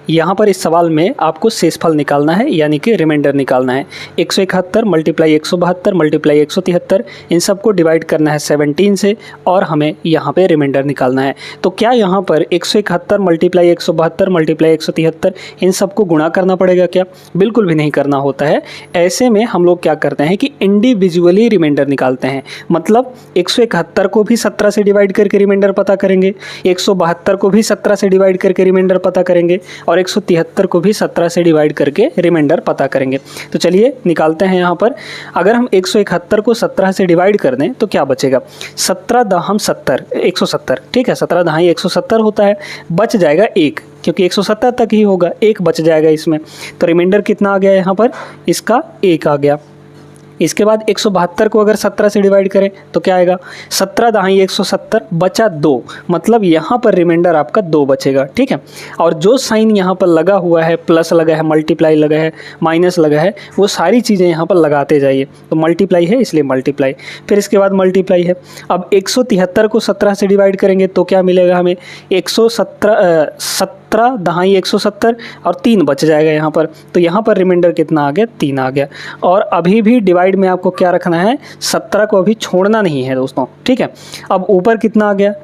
यहाँ पर इस सवाल में आपको शेषफल निकालना है, यानी कि रिमाइंडर निकालना है। 171 मल्टीप्लाई 172 मल्टीप्लाई 173, इन सबको डिवाइड करना है 17 से और हमें यहाँ पे रिमाइंडर निकालना है। तो क्या यहाँ पर 171 मल्टीप्लाई 172 मल्टीप्लाई 173 इन सबको गुणा करना पड़ेगा क्या? बिल्कुल भी नहीं करना होता है। ऐसे में हम लोग क्या करते हैं कि इंडिविजुअली रिमाइंडर निकालते हैं। मतलब 171 को भी 17 से डिवाइड करके रिमाइंडर पता करेंगे, 172 को भी 17 से डिवाइड करके रिमाइंडर पता करेंगे और 173 को भी 17 से डिवाइड करके रिमाइंडर पता करेंगे। तो चलिए निकालते हैं। यहाँ पर अगर हम 171 को 17 से डिवाइड कर दें तो क्या बचेगा? 17 दहम 70, 170, ठीक है, 17 दहाई 170 होता है। बच जाएगा 1, क्योंकि 170 तक ही होगा, 1 बच जाएगा इसमें। तो रिमाइंडर कितना आ गया यहाँ पर? इसका 1 आ गया। इसके बाद 172 को अगर 17 से डिवाइड करें तो क्या आएगा? 17 दहाई 170, बचा 2, मतलब यहाँ पर रिमाइंडर आपका 2 बचेगा, ठीक है। और जो साइन यहाँ पर लगा हुआ है, प्लस लगा है, मल्टीप्लाई लगा है, माइनस लगा है, वो सारी चीज़ें यहाँ पर लगाते जाइए। तो मल्टीप्लाई है इसलिए मल्टीप्लाई, फिर इसके बाद मल्टीप्लाई है। अब 173 को 17 से डिवाइड करेंगे तो क्या मिलेगा हमें? 17 दहाई 170 और 3 बच जाएगा यहाँ पर। तो यहाँ पर रिमाइंडर कितना आ गया? 3 आ गया। और अभी भी डिवाइड में आपको क्या रखना है? 17 को अभी छोड़ना नहीं है दोस्तों, ठीक है। अब ऊपर कितना आ गया?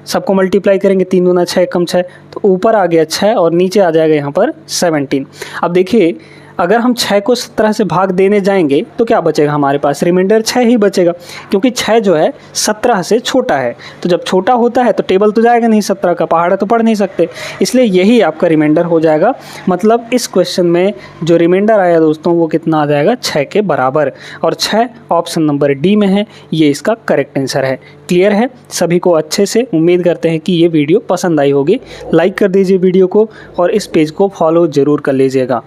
सबको मल्टीप्लाई करेंगे, 3 दूना 6 कम 6, तो ऊपर आ गया 6 और नीचे आ जाएगा यहाँ पर 17। अब देखिए, अगर हम 6 को 17 से भाग देने जाएंगे तो क्या बचेगा हमारे पास? रिमाइंडर 6 ही बचेगा, क्योंकि 6 जो है 17 से छोटा है। तो जब छोटा होता है तो टेबल तो जाएगा नहीं, 17 का पहाड़ा तो पढ़ नहीं सकते, इसलिए यही आपका रिमाइंडर हो जाएगा। मतलब इस क्वेश्चन में जो रिमाइंडर आया दोस्तों वो कितना आ जाएगा? 6 के बराबर। और 6 ऑप्शन नंबर डी में है, ये इसका करेक्ट आंसर है। क्लियर है सभी को अच्छे से? उम्मीद करते हैं कि ये वीडियो पसंद आई होगी। लाइक कर दीजिए वीडियो को और इस पेज को फॉलो ज़रूर कर लीजिएगा।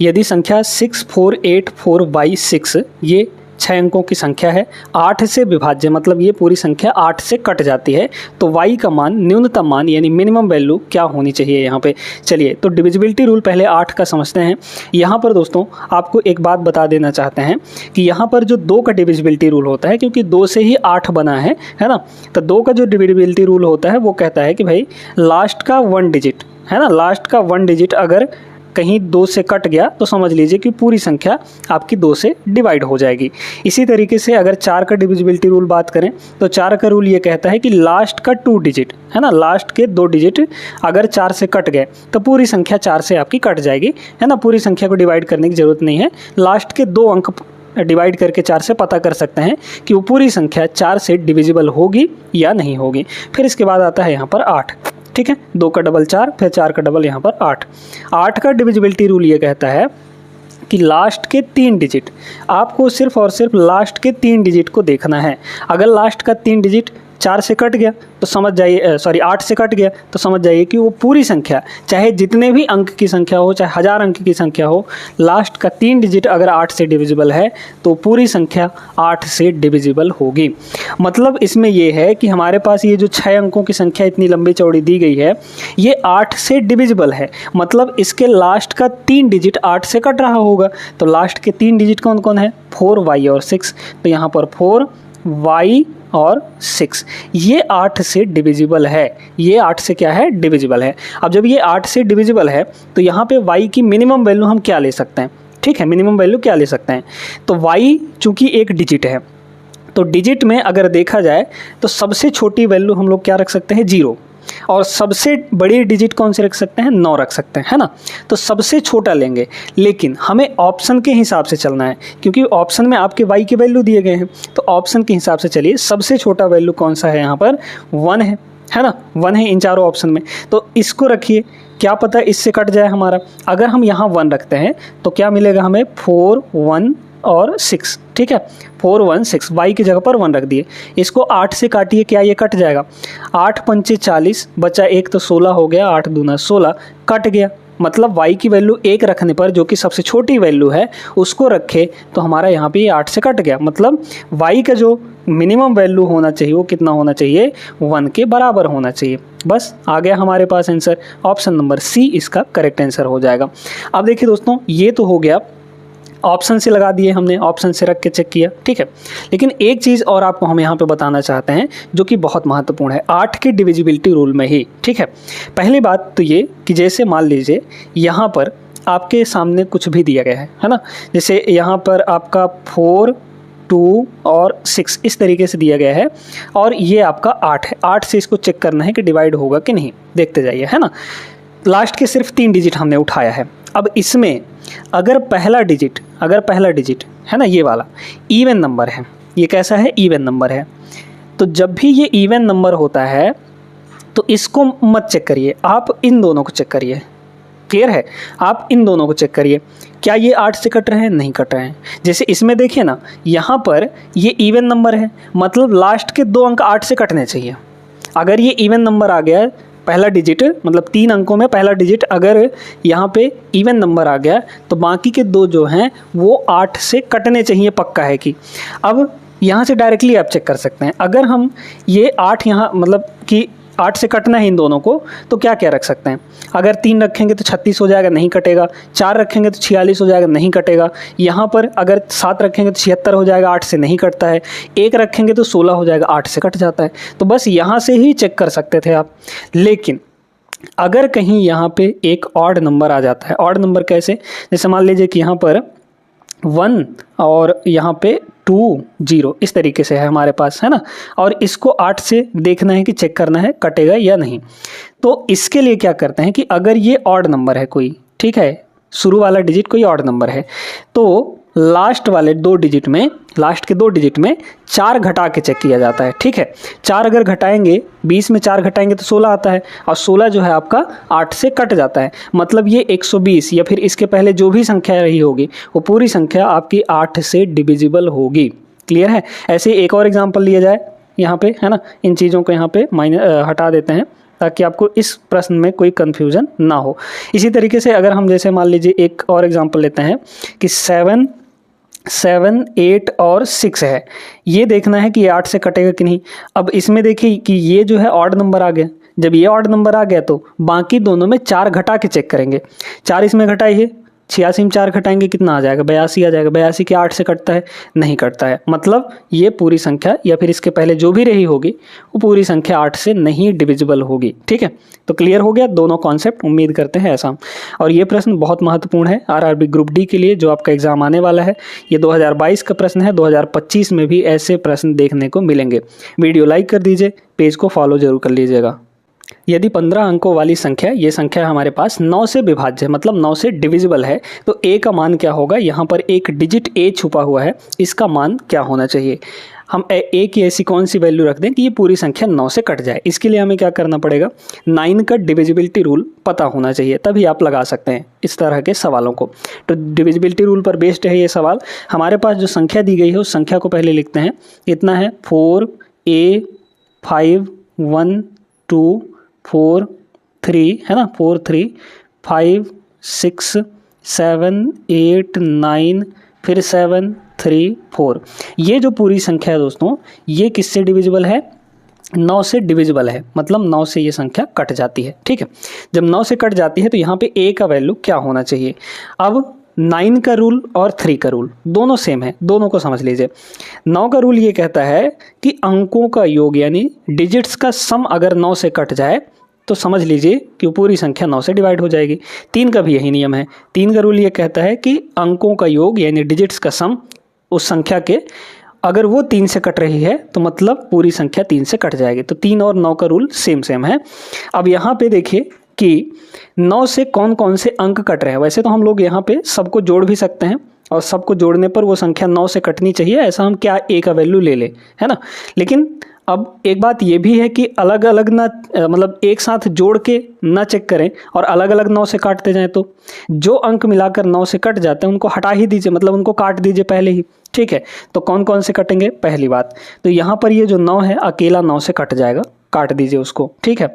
यदि संख्या 6484/6 ये 6 अंकों की संख्या है, 8 से विभाज्य, मतलब ये पूरी संख्या 8 से कट जाती है, तो y का मान, न्यूनतम मान यानी मिनिमम वैल्यू क्या होनी चाहिए यहाँ पे? चलिए तो डिविजिबिलिटी रूल पहले 8 का समझते हैं। यहाँ पर दोस्तों आपको एक बात बता देना चाहते हैं कि यहाँ पर जो 2 का डिविजिबिलिटी रूल होता है, क्योंकि 2 से ही 8 बना है ना, तो 2 का जो डिविजिबिलिटी रूल होता है वो कहता है कि भाई लास्ट का 1 डिजिट है ना, लास्ट का 1 डिजिट अगर कहीं 2 से कट गया तो समझ लीजिए कि पूरी संख्या आपकी 2 से डिवाइड हो जाएगी। इसी तरीके से अगर 4 का डिविजिबिलिटी रूल बात करें तो 4 का रूल ये कहता है कि लास्ट का 2 डिजिट है ना, लास्ट के 2 डिजिट अगर 4 से कट गए तो पूरी संख्या 4 से आपकी कट जाएगी, है ना। पूरी संख्या को डिवाइड करने की ज़रूरत नहीं है, लास्ट के 2 अंक डिवाइड करके 4 से पता कर सकते हैं कि वो पूरी संख्या 4 से डिविजिबल होगी या नहीं होगी। फिर इसके बाद आता है यहाँ पर 8, ठीक है, 2 का डबल 4, फिर 4 का डबल यहाँ पर 8। 8 का डिविजिबिलिटी रूल ये कहता है कि लास्ट के 3 डिजिट, आपको सिर्फ और सिर्फ लास्ट के 3 डिजिट को देखना है। अगर लास्ट का 3 डिजिट 4 से कट गया तो समझ जाइए, 8 से कट गया तो समझ जाइए कि वो पूरी संख्या, चाहे जितने भी अंक की संख्या हो, चाहे 1000 अंक की संख्या हो, लास्ट का 3 डिजिट अगर 8 से डिविजिबल है तो पूरी संख्या 8 से डिविजिबल होगी। मतलब इसमें ये है कि हमारे पास ये जो 6 अंकों की संख्या इतनी लंबी चौड़ी दी गई है, ये 8 से डिविजिबल है, मतलब इसके लास्ट का 3 डिजिट 8 से कट रहा होगा। तो लास्ट के 3 डिजिट कौन कौन है? 4y और 6, तो यहाँ पर 4y और 6, ये 8 से डिविजिबल है। ये 8 से क्या है? डिविजिबल है। अब जब ये 8 से डिविजिबल है तो यहाँ पे y की मिनिमम वैल्यू हम क्या ले सकते हैं? ठीक है, मिनिमम वैल्यू क्या ले सकते हैं? तो y चूँकि एक डिजिट है, तो डिजिट में अगर देखा जाए तो सबसे छोटी वैल्यू हम लोग क्या रख सकते हैं? 0, और सबसे बड़ी डिजिट कौन से रख सकते हैं? 9 रख सकते हैं, है ना। तो सबसे छोटा लेंगे, लेकिन हमें ऑप्शन के हिसाब से चलना है, क्योंकि ऑप्शन में आपके y के वैल्यू दिए गए हैं, तो ऑप्शन के हिसाब से चलिए। सबसे छोटा वैल्यू कौन सा है? यहाँ पर 1 है ना, 1 है इन चारों ऑप्शन में, तो इसको रखिए। क्या पता इससे कट जाए हमारा। अगर हम यहाँ 1 रखते हैं तो क्या मिलेगा हमें? 4, 1 और 6, ठीक है, 4, 1, 6, y की जगह पर 1 रख दिए। इसको 8 से काटिए, क्या ये कट जाएगा? 8 पंचे 40, बचा 1 तो 16 हो गया, 8 दूना 16, कट गया। मतलब y की वैल्यू 1 रखने पर, जो कि सबसे छोटी वैल्यू है, उसको रखे तो हमारा यहाँ पे 8 से कट गया। मतलब y का जो मिनिमम वैल्यू होना चाहिए वो कितना होना चाहिए? 1 के बराबर होना चाहिए। बस आ गया हमारे पास आंसर। ऑप्शन नंबर सी इसका करेक्ट आंसर हो जाएगा। अब देखिए दोस्तों, ये तो हो गया ऑप्शन से लगा दिए हमने, ऑप्शन से रख के चेक किया, ठीक है। लेकिन एक चीज़ और आपको हम यहाँ पे बताना चाहते हैं जो कि बहुत महत्वपूर्ण है 8 के डिविजिबिलिटी रूल में ही, ठीक है। पहली बात तो ये कि जैसे मान लीजिए यहाँ पर आपके सामने कुछ भी दिया गया है ना, जैसे यहाँ पर आपका 4, 2 और 6 इस तरीके से दिया गया है और ये आपका 8 है। 8 से इसको चेक करना है कि डिवाइड होगा कि नहीं, देखते जाइए, है ना। लास्ट के सिर्फ 3 डिजिट हमने उठाया है। अब इसमें अगर पहला डिजिट है ना, ये वाला इवन नंबर है, ये कैसा है, इवन नंबर है, तो जब भी ये इवन नंबर होता है तो इसको मत चेक करिए, आप इन दोनों को चेक करिए। क्लियर है, आप इन दोनों को चेक करिए, क्या ये 8 से कट रहे हैं, नहीं कट रहे हैं। जैसे इसमें देखिए ना, यहाँ पर ये इवन नंबर है, मतलब लास्ट के 2 अंक 8 से कटने चाहिए। अगर ये इवन नंबर आ गया, पहला डिजिट मतलब 3 अंकों में पहला डिजिट अगर यहाँ पे इवन नंबर आ गया तो बाकी के 2 जो हैं वो 8 से कटने चाहिए, पक्का है कि। अब यहाँ से डायरेक्टली आप चेक कर सकते हैं, अगर हम ये 8 यहाँ मतलब कि 8 से कटना है इन दोनों को, तो क्या क्या रख सकते हैं। अगर 3 रखेंगे तो 36 हो जाएगा, नहीं कटेगा। 4 रखेंगे तो 46 हो जाएगा, नहीं कटेगा। यहाँ पर अगर 7 रखेंगे तो 76 हो जाएगा, 8 से नहीं कटता है। 1 रखेंगे तो 16 हो जाएगा, 8 से कट जाता है। तो बस यहाँ से ही चेक कर सकते थे आप। लेकिन अगर कहीं यहाँ पे एक ऑड नंबर आ जाता है, ऑड नंबर कैसे, जैसे मान लीजिए कि यहाँ पर 1 और यहाँ पे 2 0 इस तरीके से है हमारे पास, है ना, और इसको 8 से देखना है कि चेक करना है कटेगा या नहीं। तो इसके लिए क्या करते हैं कि अगर ये ऑड नंबर है कोई, ठीक है, शुरू वाला डिजिट कोई ऑड नंबर है, तो लास्ट वाले 2 डिजिट में, लास्ट के 2 डिजिट में 4 घटा के चेक किया जाता है, ठीक है। 4 अगर घटाएंगे, 20 में 4 घटाएंगे तो 16 आता है, और 16 जो है आपका 8 से कट जाता है, मतलब ये 120 या फिर इसके पहले जो भी संख्या रही होगी वो पूरी संख्या आपकी 8 से डिविजिबल होगी। क्लियर है। ऐसे एक और एग्जाम्पल लिया जाए यहाँ पे, है ना, इन चीज़ों को यहाँ पे हटा देते हैं ताकि आपको इस प्रश्न में कोई कन्फ्यूज़न ना हो। इसी तरीके से अगर हम जैसे मान लीजिए एक और एग्जाम्पल लेते हैं कि 7, 8 और 6 है, ये देखना है कि ये 8 से कटेगा कि नहीं। अब इसमें देखिए कि ये जो है ऑड नंबर आ गया, जब ये ऑड नंबर आ गया तो बाकी दोनों में 4 घटा के चेक करेंगे। 4 इसमें घटाइए, 86 में 4 घटाएंगे कितना आ जाएगा, 82 आ जाएगा। 82 के 8 से कटता है, नहीं कटता है, मतलब ये पूरी संख्या या फिर इसके पहले जो भी रही होगी वो पूरी संख्या 8 से नहीं डिविजिबल होगी। ठीक है, तो क्लियर हो गया दोनों कॉन्सेप्ट, उम्मीद करते हैं ऐसा। और ये प्रश्न बहुत महत्वपूर्ण है आरआरबी ग्रुप डी के लिए जो आपका एग्जाम आने वाला है। ये 2022 का प्रश्न है, 2025 में भी ऐसे प्रश्न देखने को मिलेंगे। वीडियो लाइक कर दीजिए, पेज को फॉलो जरूर कर लीजिएगा। यदि 15 अंकों वाली संख्या, ये संख्या हमारे पास 9 से विभाज्य मतलब 9 से डिविजिबल है, तो a का मान क्या होगा। यहाँ पर एक डिजिट a छुपा हुआ है, इसका मान क्या होना चाहिए। हम a की ऐसी कौन सी वैल्यू रख दें कि ये पूरी संख्या 9 से कट जाए। इसके लिए हमें क्या करना पड़ेगा, 9 का डिविजिबिलिटी रूल पता होना चाहिए, तभी आप लगा सकते हैं इस तरह के सवालों को। तो डिविजिबिलिटी रूल पर बेस्ड है ये सवाल। हमारे पास जो संख्या दी गई है उस संख्या को पहले लिखते हैं। इतना है 4a 5 1 2 4 3, है ना, 4 3 5 6 7 8 9 फिर 7 3 4। ये जो पूरी संख्या है दोस्तों, ये किससे डिविजिबल है, 9 से डिविजिबल है, मतलब 9 से ये संख्या कट जाती है। ठीक है, जब 9 से कट जाती है तो यहाँ पे a का वैल्यू क्या होना चाहिए। अब 9 का रूल और 3 का रूल दोनों सेम है, दोनों को समझ लीजिए। 9 का रूल ये कहता है कि अंकों का योग यानी डिजिट्स का सम अगर 9 से कट जाए तो समझ लीजिए कि वो पूरी संख्या 9 से डिवाइड हो जाएगी। 3 का भी यही नियम है। 3 का रूल ये कहता है कि अंकों का योग यानी डिजिट्स का सम उस संख्या के अगर वो 3 से कट रही है तो मतलब पूरी संख्या 3 से कट जाएगी। तो 3 और 9 का रूल सेम है। अब यहाँ पे देखिए कि 9 से कौन कौन से अंक कट रहे हैं। वैसे तो हम लोग यहाँ पे सबको जोड़ भी सकते हैं और सबको जोड़ने पर वो संख्या 9 से कटनी चाहिए, ऐसा हम क्या a का वैल्यू ले लें, है ना। लेकिन अब एक बात ये भी है कि अलग अलग ना मतलब एक साथ जोड़ के ना चेक करें और अलग अलग 9 से काटते जाएं, तो जो अंक मिलाकर 9 से कट जाते हैं उनको हटा ही दीजिए, मतलब उनको काट दीजिए पहले ही। ठीक है, तो कौन कौन से कटेंगे, पहली बात तो यहाँ पर ये जो 9 है अकेला 9 से कट जाएगा, काट दीजिए उसको। ठीक है,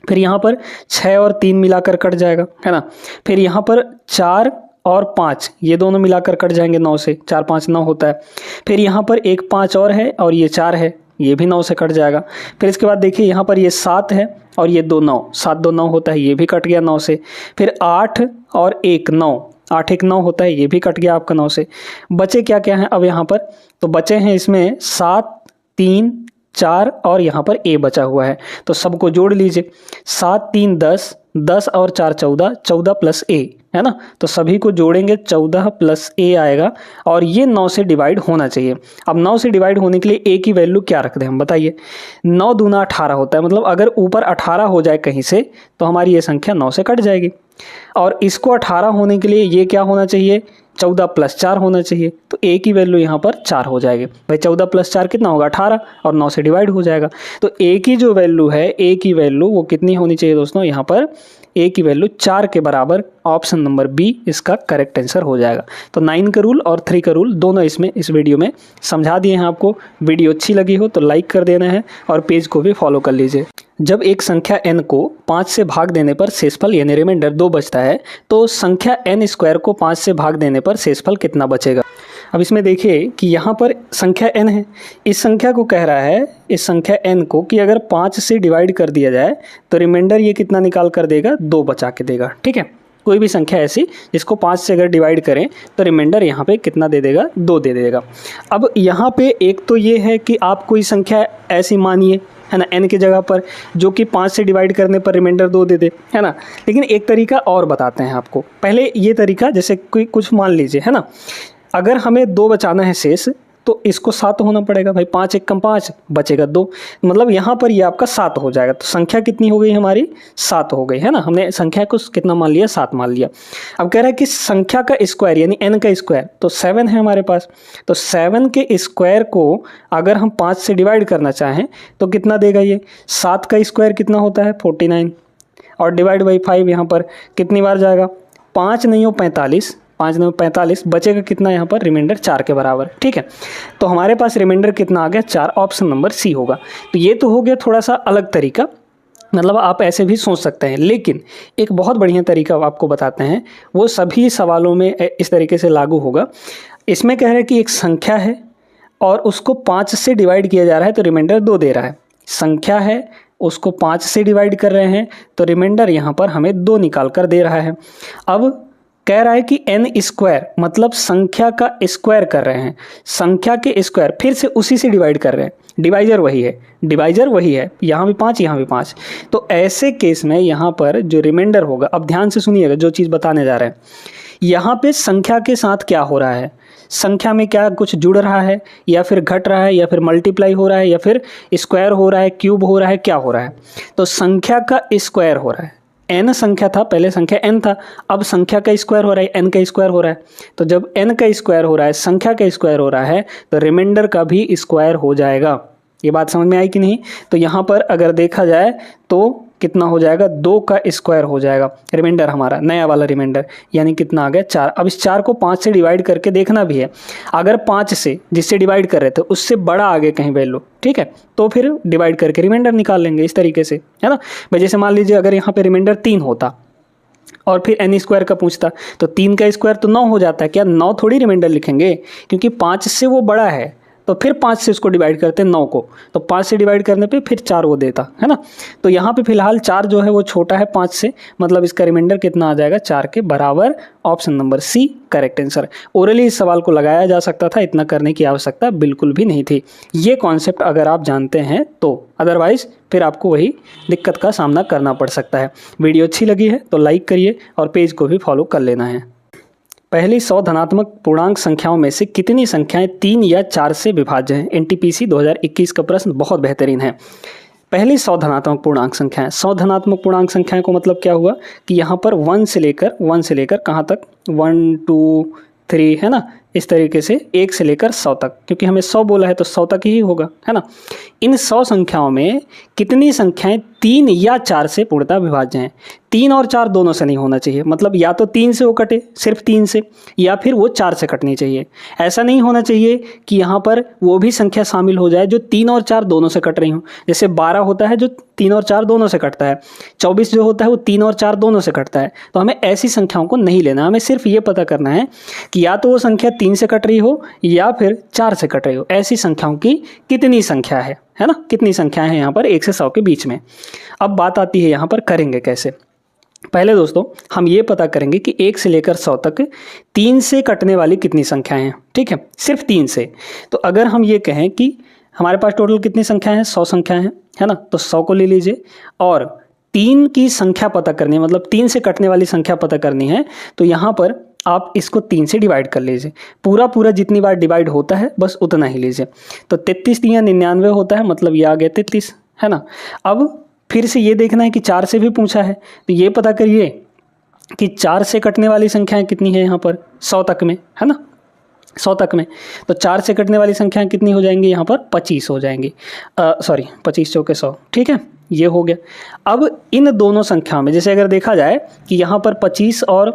फिर यहाँ पर 6 और 3 मिलाकर कट जाएगा, है ना। फिर यहाँ पर 4 और 5 ये दोनों मिलाकर कट जाएंगे 9 से, 4 5 9 होता है। फिर यहाँ पर एक 5 और है और ये 4 है, ये भी 9 से कट जाएगा। फिर इसके बाद देखिए यहाँ पर ये 7 है और ये 2 9, 7 2 9 होता है, ये भी कट गया 9 से। फिर 8 और 1 9, 8 1 9 होता है, ये भी कट गया आपका 9 से। बचे क्या क्या हैं अब यहाँ पर, तो बचे हैं इसमें 7 3 4 और यहाँ पर ए बचा हुआ है, तो सबको जोड़ लीजिए। 7 3 10, 10 और 4 14, 14 प्लस ए, है ना, तो सभी को जोड़ेंगे 14 प्लस ए आएगा और ये 9 से डिवाइड होना चाहिए। अब 9 से डिवाइड होने के लिए ए की वैल्यू क्या रख दें हम, बताइए। 9 दूना 18 होता है, मतलब अगर ऊपर 18 हो जाए कहीं से तो हमारी ये संख्या 9 से कट जाएगी। और इसको 18 होने के लिए ये क्या होना चाहिए, 14 प्लस 4 होना चाहिए, तो ए की वैल्यू यहाँ पर 4 हो जाएगी। भाई 14 प्लस 4 कितना होगा, 18, और 9 से डिवाइड हो जाएगा। तो ए की जो वैल्यू है, ए की वैल्यू वो कितनी होनी चाहिए दोस्तों, यहाँ पर ए की वैल्यू 4 के बराबर। ऑप्शन नंबर बी इसका करेक्ट आंसर हो जाएगा। तो 9 का रूल और 3 का रूल दोनों इसमें इस वीडियो में समझा दिए हैं आपको। वीडियो अच्छी लगी हो तो लाइक कर देना है और पेज को भी फॉलो कर लीजिए। जब एक संख्या n को 5 से भाग देने पर शेषफल यानी रिमाइंडर 2 बचता है, तो संख्या n स्क्वायर को 5 से भाग देने पर शेषफल कितना बचेगा। अब इसमें देखिए कि यहाँ पर संख्या n है, इस संख्या को कह रहा है, इस संख्या n को, कि अगर 5 से डिवाइड कर दिया जाए तो रिमाइंडर ये कितना निकाल कर देगा, 2 बचा के देगा। ठीक है, कोई भी संख्या ऐसी जिसको 5 से अगर डिवाइड करें तो रिमाइंडर यहाँ पे कितना दे देगा, 2 दे देगा। अब यहाँ पे एक तो ये है कि आप कोई संख्या ऐसी मानिए, है ना, n की जगह पर, जो कि 5 से डिवाइड करने पर रिमाइंडर 2 दे दे, है ना। लेकिन एक तरीका और बताते हैं आपको। पहले ये तरीका, जैसे कोई कुछ मान लीजिए, है ना, अगर हमें 2 बचाना है शेष, तो इसको 7 होना पड़ेगा। भाई 5 1 कम 5 बचेगा 2, मतलब यहाँ पर ये आपका 7 हो जाएगा। तो संख्या कितनी हो गई हमारी, 7 हो गई, है ना। हमने संख्या को कितना मान लिया, 7 मान लिया। अब कह रहा है कि संख्या का स्क्वायर यानी n का स्क्वायर, तो 7 है हमारे पास। तो 7 के स्क्वायर को अगर हम 5 से डिवाइड करना चाहें तो कितना देगा ये, 7 का स्क्वायर कितना होता है, 49, और डिवाइड बाई 5 यहाँ पर कितनी बार जाएगा, 5 नहीं हो 45, 5 9 45, बचेगा कितना यहाँ पर, रिमाइंडर 4 के बराबर। ठीक है, तो हमारे पास रिमाइंडर कितना आ गया, 4। ऑप्शन नंबर सी होगा। तो ये तो हो गया थोड़ा सा अलग तरीका, मतलब आप ऐसे भी सोच सकते हैं। लेकिन एक बहुत बढ़िया तरीका आपको बताते हैं, वो सभी सवालों में इस तरीके से लागू होगा। इसमें कह रहे हैं कि एक संख्या है और उसको 5 से डिवाइड किया जा रहा है तो रिमाइंडर 2 दे रहा है। संख्या है, उसको 5 से डिवाइड कर रहे हैं तो रिमाइंडर यहाँ पर हमें 2 निकाल कर दे रहा है। अब कह रहा है कि n स्क्वायर, मतलब संख्या का स्क्वायर कर रहे हैं, संख्या के स्क्वायर फिर से उसी से डिवाइड कर रहे हैं, डिवाइजर वही है, डिवाइजर वही है, यहाँ भी 5 यहाँ भी 5। तो ऐसे केस में यहाँ पर जो रिमाइंडर होगा, अब ध्यान से सुनिएगा जो चीज़ बताने जा रहे हैं, यहाँ पे संख्या के साथ क्या हो रहा है, संख्या में क्या कुछ जुड़ रहा है या फिर घट रहा है या फिर मल्टीप्लाई हो रहा है या फिर स्क्वायर हो रहा है, क्यूब हो रहा है, क्या हो रहा है। तो संख्या का स्क्वायर हो रहा है। n संख्या था, पहले संख्या n था, अब संख्या का स्क्वायर हो रहा है, n का स्क्वायर हो रहा है। तो जब n का स्क्वायर हो रहा है, संख्या का स्क्वायर हो रहा है, तो रिमाइंडर का भी स्क्वायर हो जाएगा। ये बात समझ में आई कि नहीं। तो यहाँ पर अगर देखा जाए तो कितना हो जाएगा, 2 का स्क्वायर हो जाएगा रिमाइंडर हमारा, नया वाला रिमाइंडर, यानी कितना आ गया, 4। अब इस 4 को 5 से डिवाइड करके देखना भी है। अगर 5 से जिससे डिवाइड कर रहे थे उससे बड़ा आ गया कहीं वैल्यू, ठीक है, तो फिर डिवाइड करके रिमाइंडर निकाल लेंगे इस तरीके से, है ना। भाई जैसे मान लीजिए अगर यहाँ पे रिमाइंडर 3 होता और फिर n स्क्वायर का पूछता, तो 3 का स्क्वायर तो 9 हो जाता है। क्या 9 थोड़ी रिमाइंडर लिखेंगे, क्योंकि 5 से वो बड़ा है, तो फिर 5 से उसको डिवाइड करते हैं 9 को, तो 5 से डिवाइड करने पे फिर 4 वो देता है ना। तो यहाँ पे फिलहाल 4 जो है वो छोटा है 5 से, मतलब इसका रिमाइंडर कितना आ जाएगा, 4 के बराबर। Option number C correct answer. Orally इस सवाल को लगाया जा सकता था, इतना करने की आवश्यकता बिल्कुल भी नहीं थी। ये कॉन्सेप्ट अगर आप जानते हैं तो, अदरवाइज फिर आपको वही दिक्कत का सामना करना पड़ सकता है। वीडियो अच्छी लगी है तो लाइक करिए और पेज को भी फॉलो कर लेना है। पहली 100 धनात्मक पूर्णांक संख्याओं में से कितनी संख्याएं 3 या 4 से विभाज्य हैं। एनटीपीसी 2021 का प्रश्न बहुत बेहतरीन है। पहली 100 धनात्मक पूर्णांक संख्याएं, 100 धनात्मक पूर्णांक संख्याएं को मतलब क्या हुआ कि यहाँ पर 1 से लेकर कहाँ तक, 1 2 3, है ना, इस तरीके से 1 से लेकर 100 तक, क्योंकि हमें 100 बोला है तो 100 तक ही होगा, है ना। इन 100 संख्याओं में कितनी संख्याएं 3 या 4 से पूर्णतः विभाज्य हैं। 3 और 4 दोनों से नहीं होना चाहिए, मतलब या तो 3 से वो कटे, सिर्फ 3 से, या फिर वो 4 से कटनी चाहिए। ऐसा नहीं होना चाहिए कि यहाँ पर वो भी संख्या शामिल हो जाए जो 3 और 4 दोनों से कट रही हो। जैसे 12 होता है जो 3 और 4 दोनों से कटता है, 24 जो होता है वो 3 और 4 दोनों से कटता है। तो हमें ऐसी संख्याओं को नहीं लेना, हमें सिर्फ ये पता करना है कि या तो वो संख्या 3 से कट रही हो या फिर 4 से कट रही हो। ऐसी संख्याओं की कितनी संख्या है ना, कितनी संख्याएं हैं यहाँ पर 1 से 100 के बीच में। अब बात आती है यहाँ पर करेंगे कैसे। पहले दोस्तों हम ये पता करेंगे कि 1 से लेकर 100 तक 3 से कटने वाली कितनी संख्याएं हैं। ठीक है, सिर्फ 3 से। तो अगर हम ये कहें कि हमारे पास टोटल कितनी संख्याएं हैं, 100 संख्याएं हैं, है ना, तो 100 को ले लीजिए और 3 की संख्या पता करनी है, मतलब 3 से कटने वाली संख्या पता करनी है। तो यहाँ पर आप इसको 3 से डिवाइड कर लीजिए, पूरा जितनी बार डिवाइड होता है बस उतना ही लीजिए। तो 33 या 99 होता है, मतलब ये आ गया 33, है ना। अब फिर से ये देखना है कि 4 से भी पूछा है, तो ये पता करिए कि 4 से कटने वाली संख्याएं कितनी है यहाँ पर 100 तक में, है ना, 100 तक में। तो 4 से कटने वाली संख्याएं कितनी हो जाएंगी यहाँ पर 25 हो जाएंगी, सॉरी 25 चौके 100। ठीक है, ये हो गया। अब इन दोनों संख्याओं में जैसे अगर देखा जाए कि यहाँ पर 25 और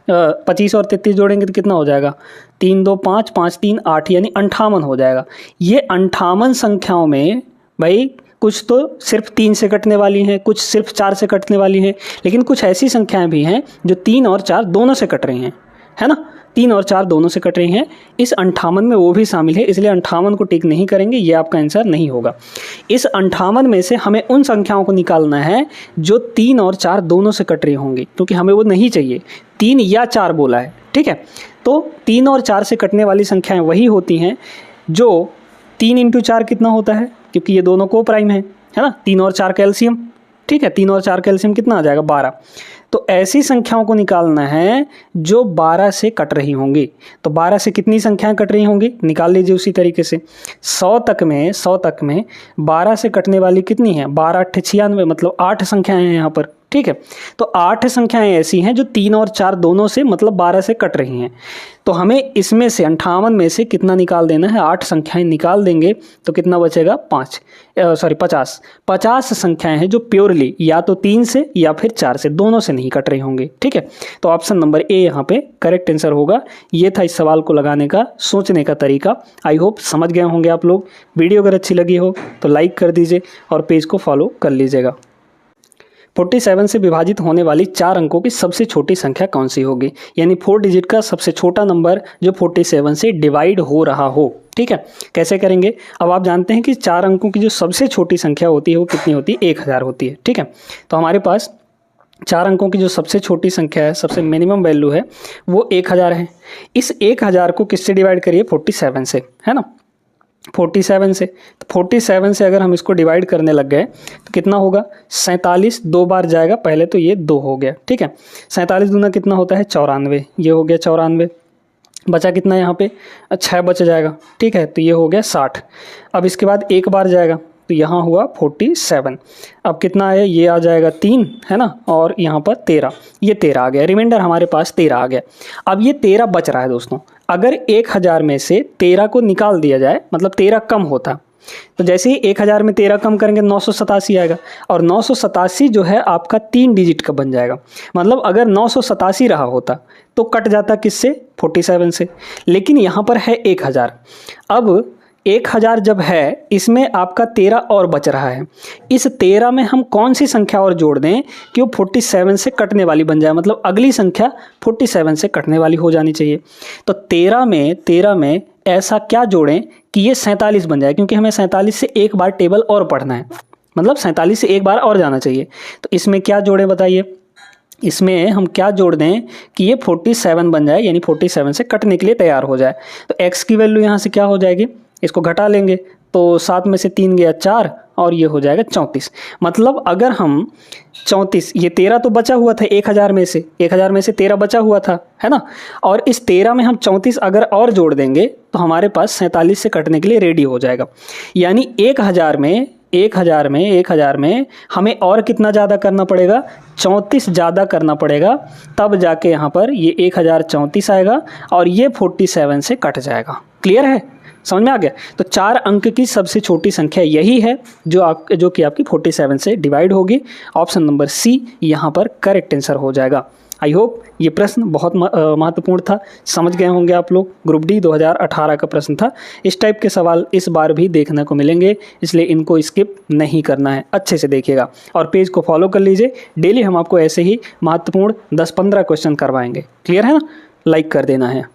33 जोड़ेंगे तो कितना हो जाएगा, 3 2 5 5 3 8 यानी 58 हो जाएगा। ये 58 संख्याओं में भाई कुछ तो सिर्फ 3 से कटने वाली हैं, कुछ सिर्फ 4 से कटने वाली हैं, लेकिन कुछ ऐसी संख्याएं भी हैं जो 3 और 4 दोनों से कट रही हैं, है ना, 3 और 4 दोनों से कट रही हैं। इस 58 में वो भी शामिल है, इसलिए 58 को टिक नहीं करेंगे, ये आपका आंसर नहीं होगा। इस 58 में से हमें उन संख्याओं को निकालना है जो 3 और 4 दोनों से कट रही होंगी, क्योंकि हमें वो नहीं चाहिए, 3 या 4 बोला है। ठीक है, तो 3 और 4 से कटने वाली संख्याएं वही होती हैं जो 3 इंटू 4 कितना होता है, क्योंकि ये दोनों को प्राइम है ना, 3 और 4 का एलसीएम। ठीक है, 3 और 4 का एलसीएम कितना आ जाएगा 12। तो ऐसी संख्याओं को निकालना है जो 12 से कट रही होंगी। तो 12 से कितनी संख्याएं कट रही होंगी निकाल लीजिए उसी तरीके से। 100 तक में 12 से कटने वाली कितनी है, 12 8 96, मतलब 8 संख्याएं हैं यहाँ पर। ठीक है, तो 8 संख्याएं ऐसी हैं जो 3 और 4 दोनों से मतलब 12 से कट रही हैं। तो हमें इसमें से 58 में से कितना निकाल देना है, 8 संख्याएं निकाल देंगे तो कितना बचेगा 50 संख्याएं हैं जो प्योरली या तो 3 से या फिर 4 से, दोनों से नहीं कट रही होंगी। ठीक है, तो ऑप्शन नंबर ए यहाँ पे करेक्ट आंसर होगा। ये था इस सवाल को लगाने का, सोचने का तरीका। आई होप समझ गए होंगे आप लोग। वीडियो अगर अच्छी लगी हो तो लाइक कर दीजिए और पेज को फॉलो कर लीजिएगा। 47 से विभाजित होने वाली 4 अंकों की सबसे छोटी संख्या कौन सी होगी, यानी 4 डिजिट का सबसे छोटा नंबर जो 47 से डिवाइड हो रहा हो। ठीक है, कैसे करेंगे, अब आप जानते हैं कि 4 अंकों की जो सबसे छोटी संख्या होती है वो कितनी होती है, 1000 होती है। ठीक है, तो हमारे पास 4 अंकों की जो सबसे छोटी संख्या है, सबसे मिनिमम वैल्यू है, वो 1000 है। इस 1000 को किससे डिवाइड करिए, 47 से, है ना, 47 से। तो 47 से अगर हम इसको डिवाइड करने लग गए तो कितना होगा, 47 2 बार जाएगा, पहले तो ये 2 हो गया। ठीक है, 47 दूना कितना होता है 94, ये हो गया 94। बचा कितना यहाँ पे 6 बच जाएगा। ठीक है, तो ये हो गया 60। अब इसके बाद एक बार जाएगा तो यहाँ हुआ 47। अब कितना है, ये आ जाएगा 3, है ना, और यहाँ पर 13, ये 13 आ गया, रिमाइंडर हमारे पास 13 आ गया। अब ये 13 बच रहा है दोस्तों। अगर 1000 में से 13 को निकाल दिया जाए, मतलब 13 कम होता, तो जैसे ही 1000 में 13 कम करेंगे 987 आएगा, और 987 जो है आपका 3 डिजिट का बन जाएगा। मतलब अगर 987 रहा होता तो कट जाता किससे, 47 से, लेकिन यहाँ पर है 1000। अब 1000 जब है, इसमें आपका 13 और बच रहा है। इस 13 में हम कौन सी संख्या और जोड़ दें कि वो 47 से कटने वाली बन जाए, मतलब अगली संख्या 47 से कटने वाली हो जानी चाहिए। तो 13 में ऐसा क्या जोड़ें कि ये 47 बन जाए, क्योंकि हमें 47 से एक बार टेबल और पढ़ना है, मतलब 47 से एक बार और जाना चाहिए। तो इसमें क्या जोड़ें बताइए, इसमें हम क्या जोड़ दें कि ये 47 बन जाए, यानी 47 से कटने के लिए तैयार हो जाए। तो x की वैल्यू यहाँ से क्या हो जाएगी, इसको घटा लेंगे तो 7 में से 3 गया 4, और ये हो जाएगा 34। मतलब अगर हम 34, ये 13 तो बचा हुआ था 1000 में से, 1000 में से 13 बचा हुआ था, है ना, और इस 13 में हम 34 अगर और जोड़ देंगे तो हमारे पास 47 से कटने के लिए रेडी हो जाएगा। यानी 1000 में हमें और कितना ज़्यादा करना पड़ेगा, 34 ज़्यादा करना पड़ेगा, तब जाके यहाँ पर ये 1034 आएगा और ये 47 से कट जाएगा। क्लियर है, समझ में आ गया। तो 4 अंक की सबसे छोटी संख्या यही है जो कि आपकी 47 से डिवाइड होगी। ऑप्शन नंबर सी यहाँ पर करेक्ट आंसर हो जाएगा। आई होप ये प्रश्न बहुत महत्वपूर्ण था, समझ गए होंगे आप लोग। ग्रुप डी 2018 का प्रश्न था। इस टाइप के सवाल इस बार भी देखने को मिलेंगे, इसलिए इनको स्किप नहीं करना है, अच्छे से देखिएगा और पेज को फॉलो कर लीजिए। डेली हम आपको ऐसे ही महत्वपूर्ण 10-15 क्वेश्चन करवाएंगे। क्लियर है ना, लाइक कर देना है।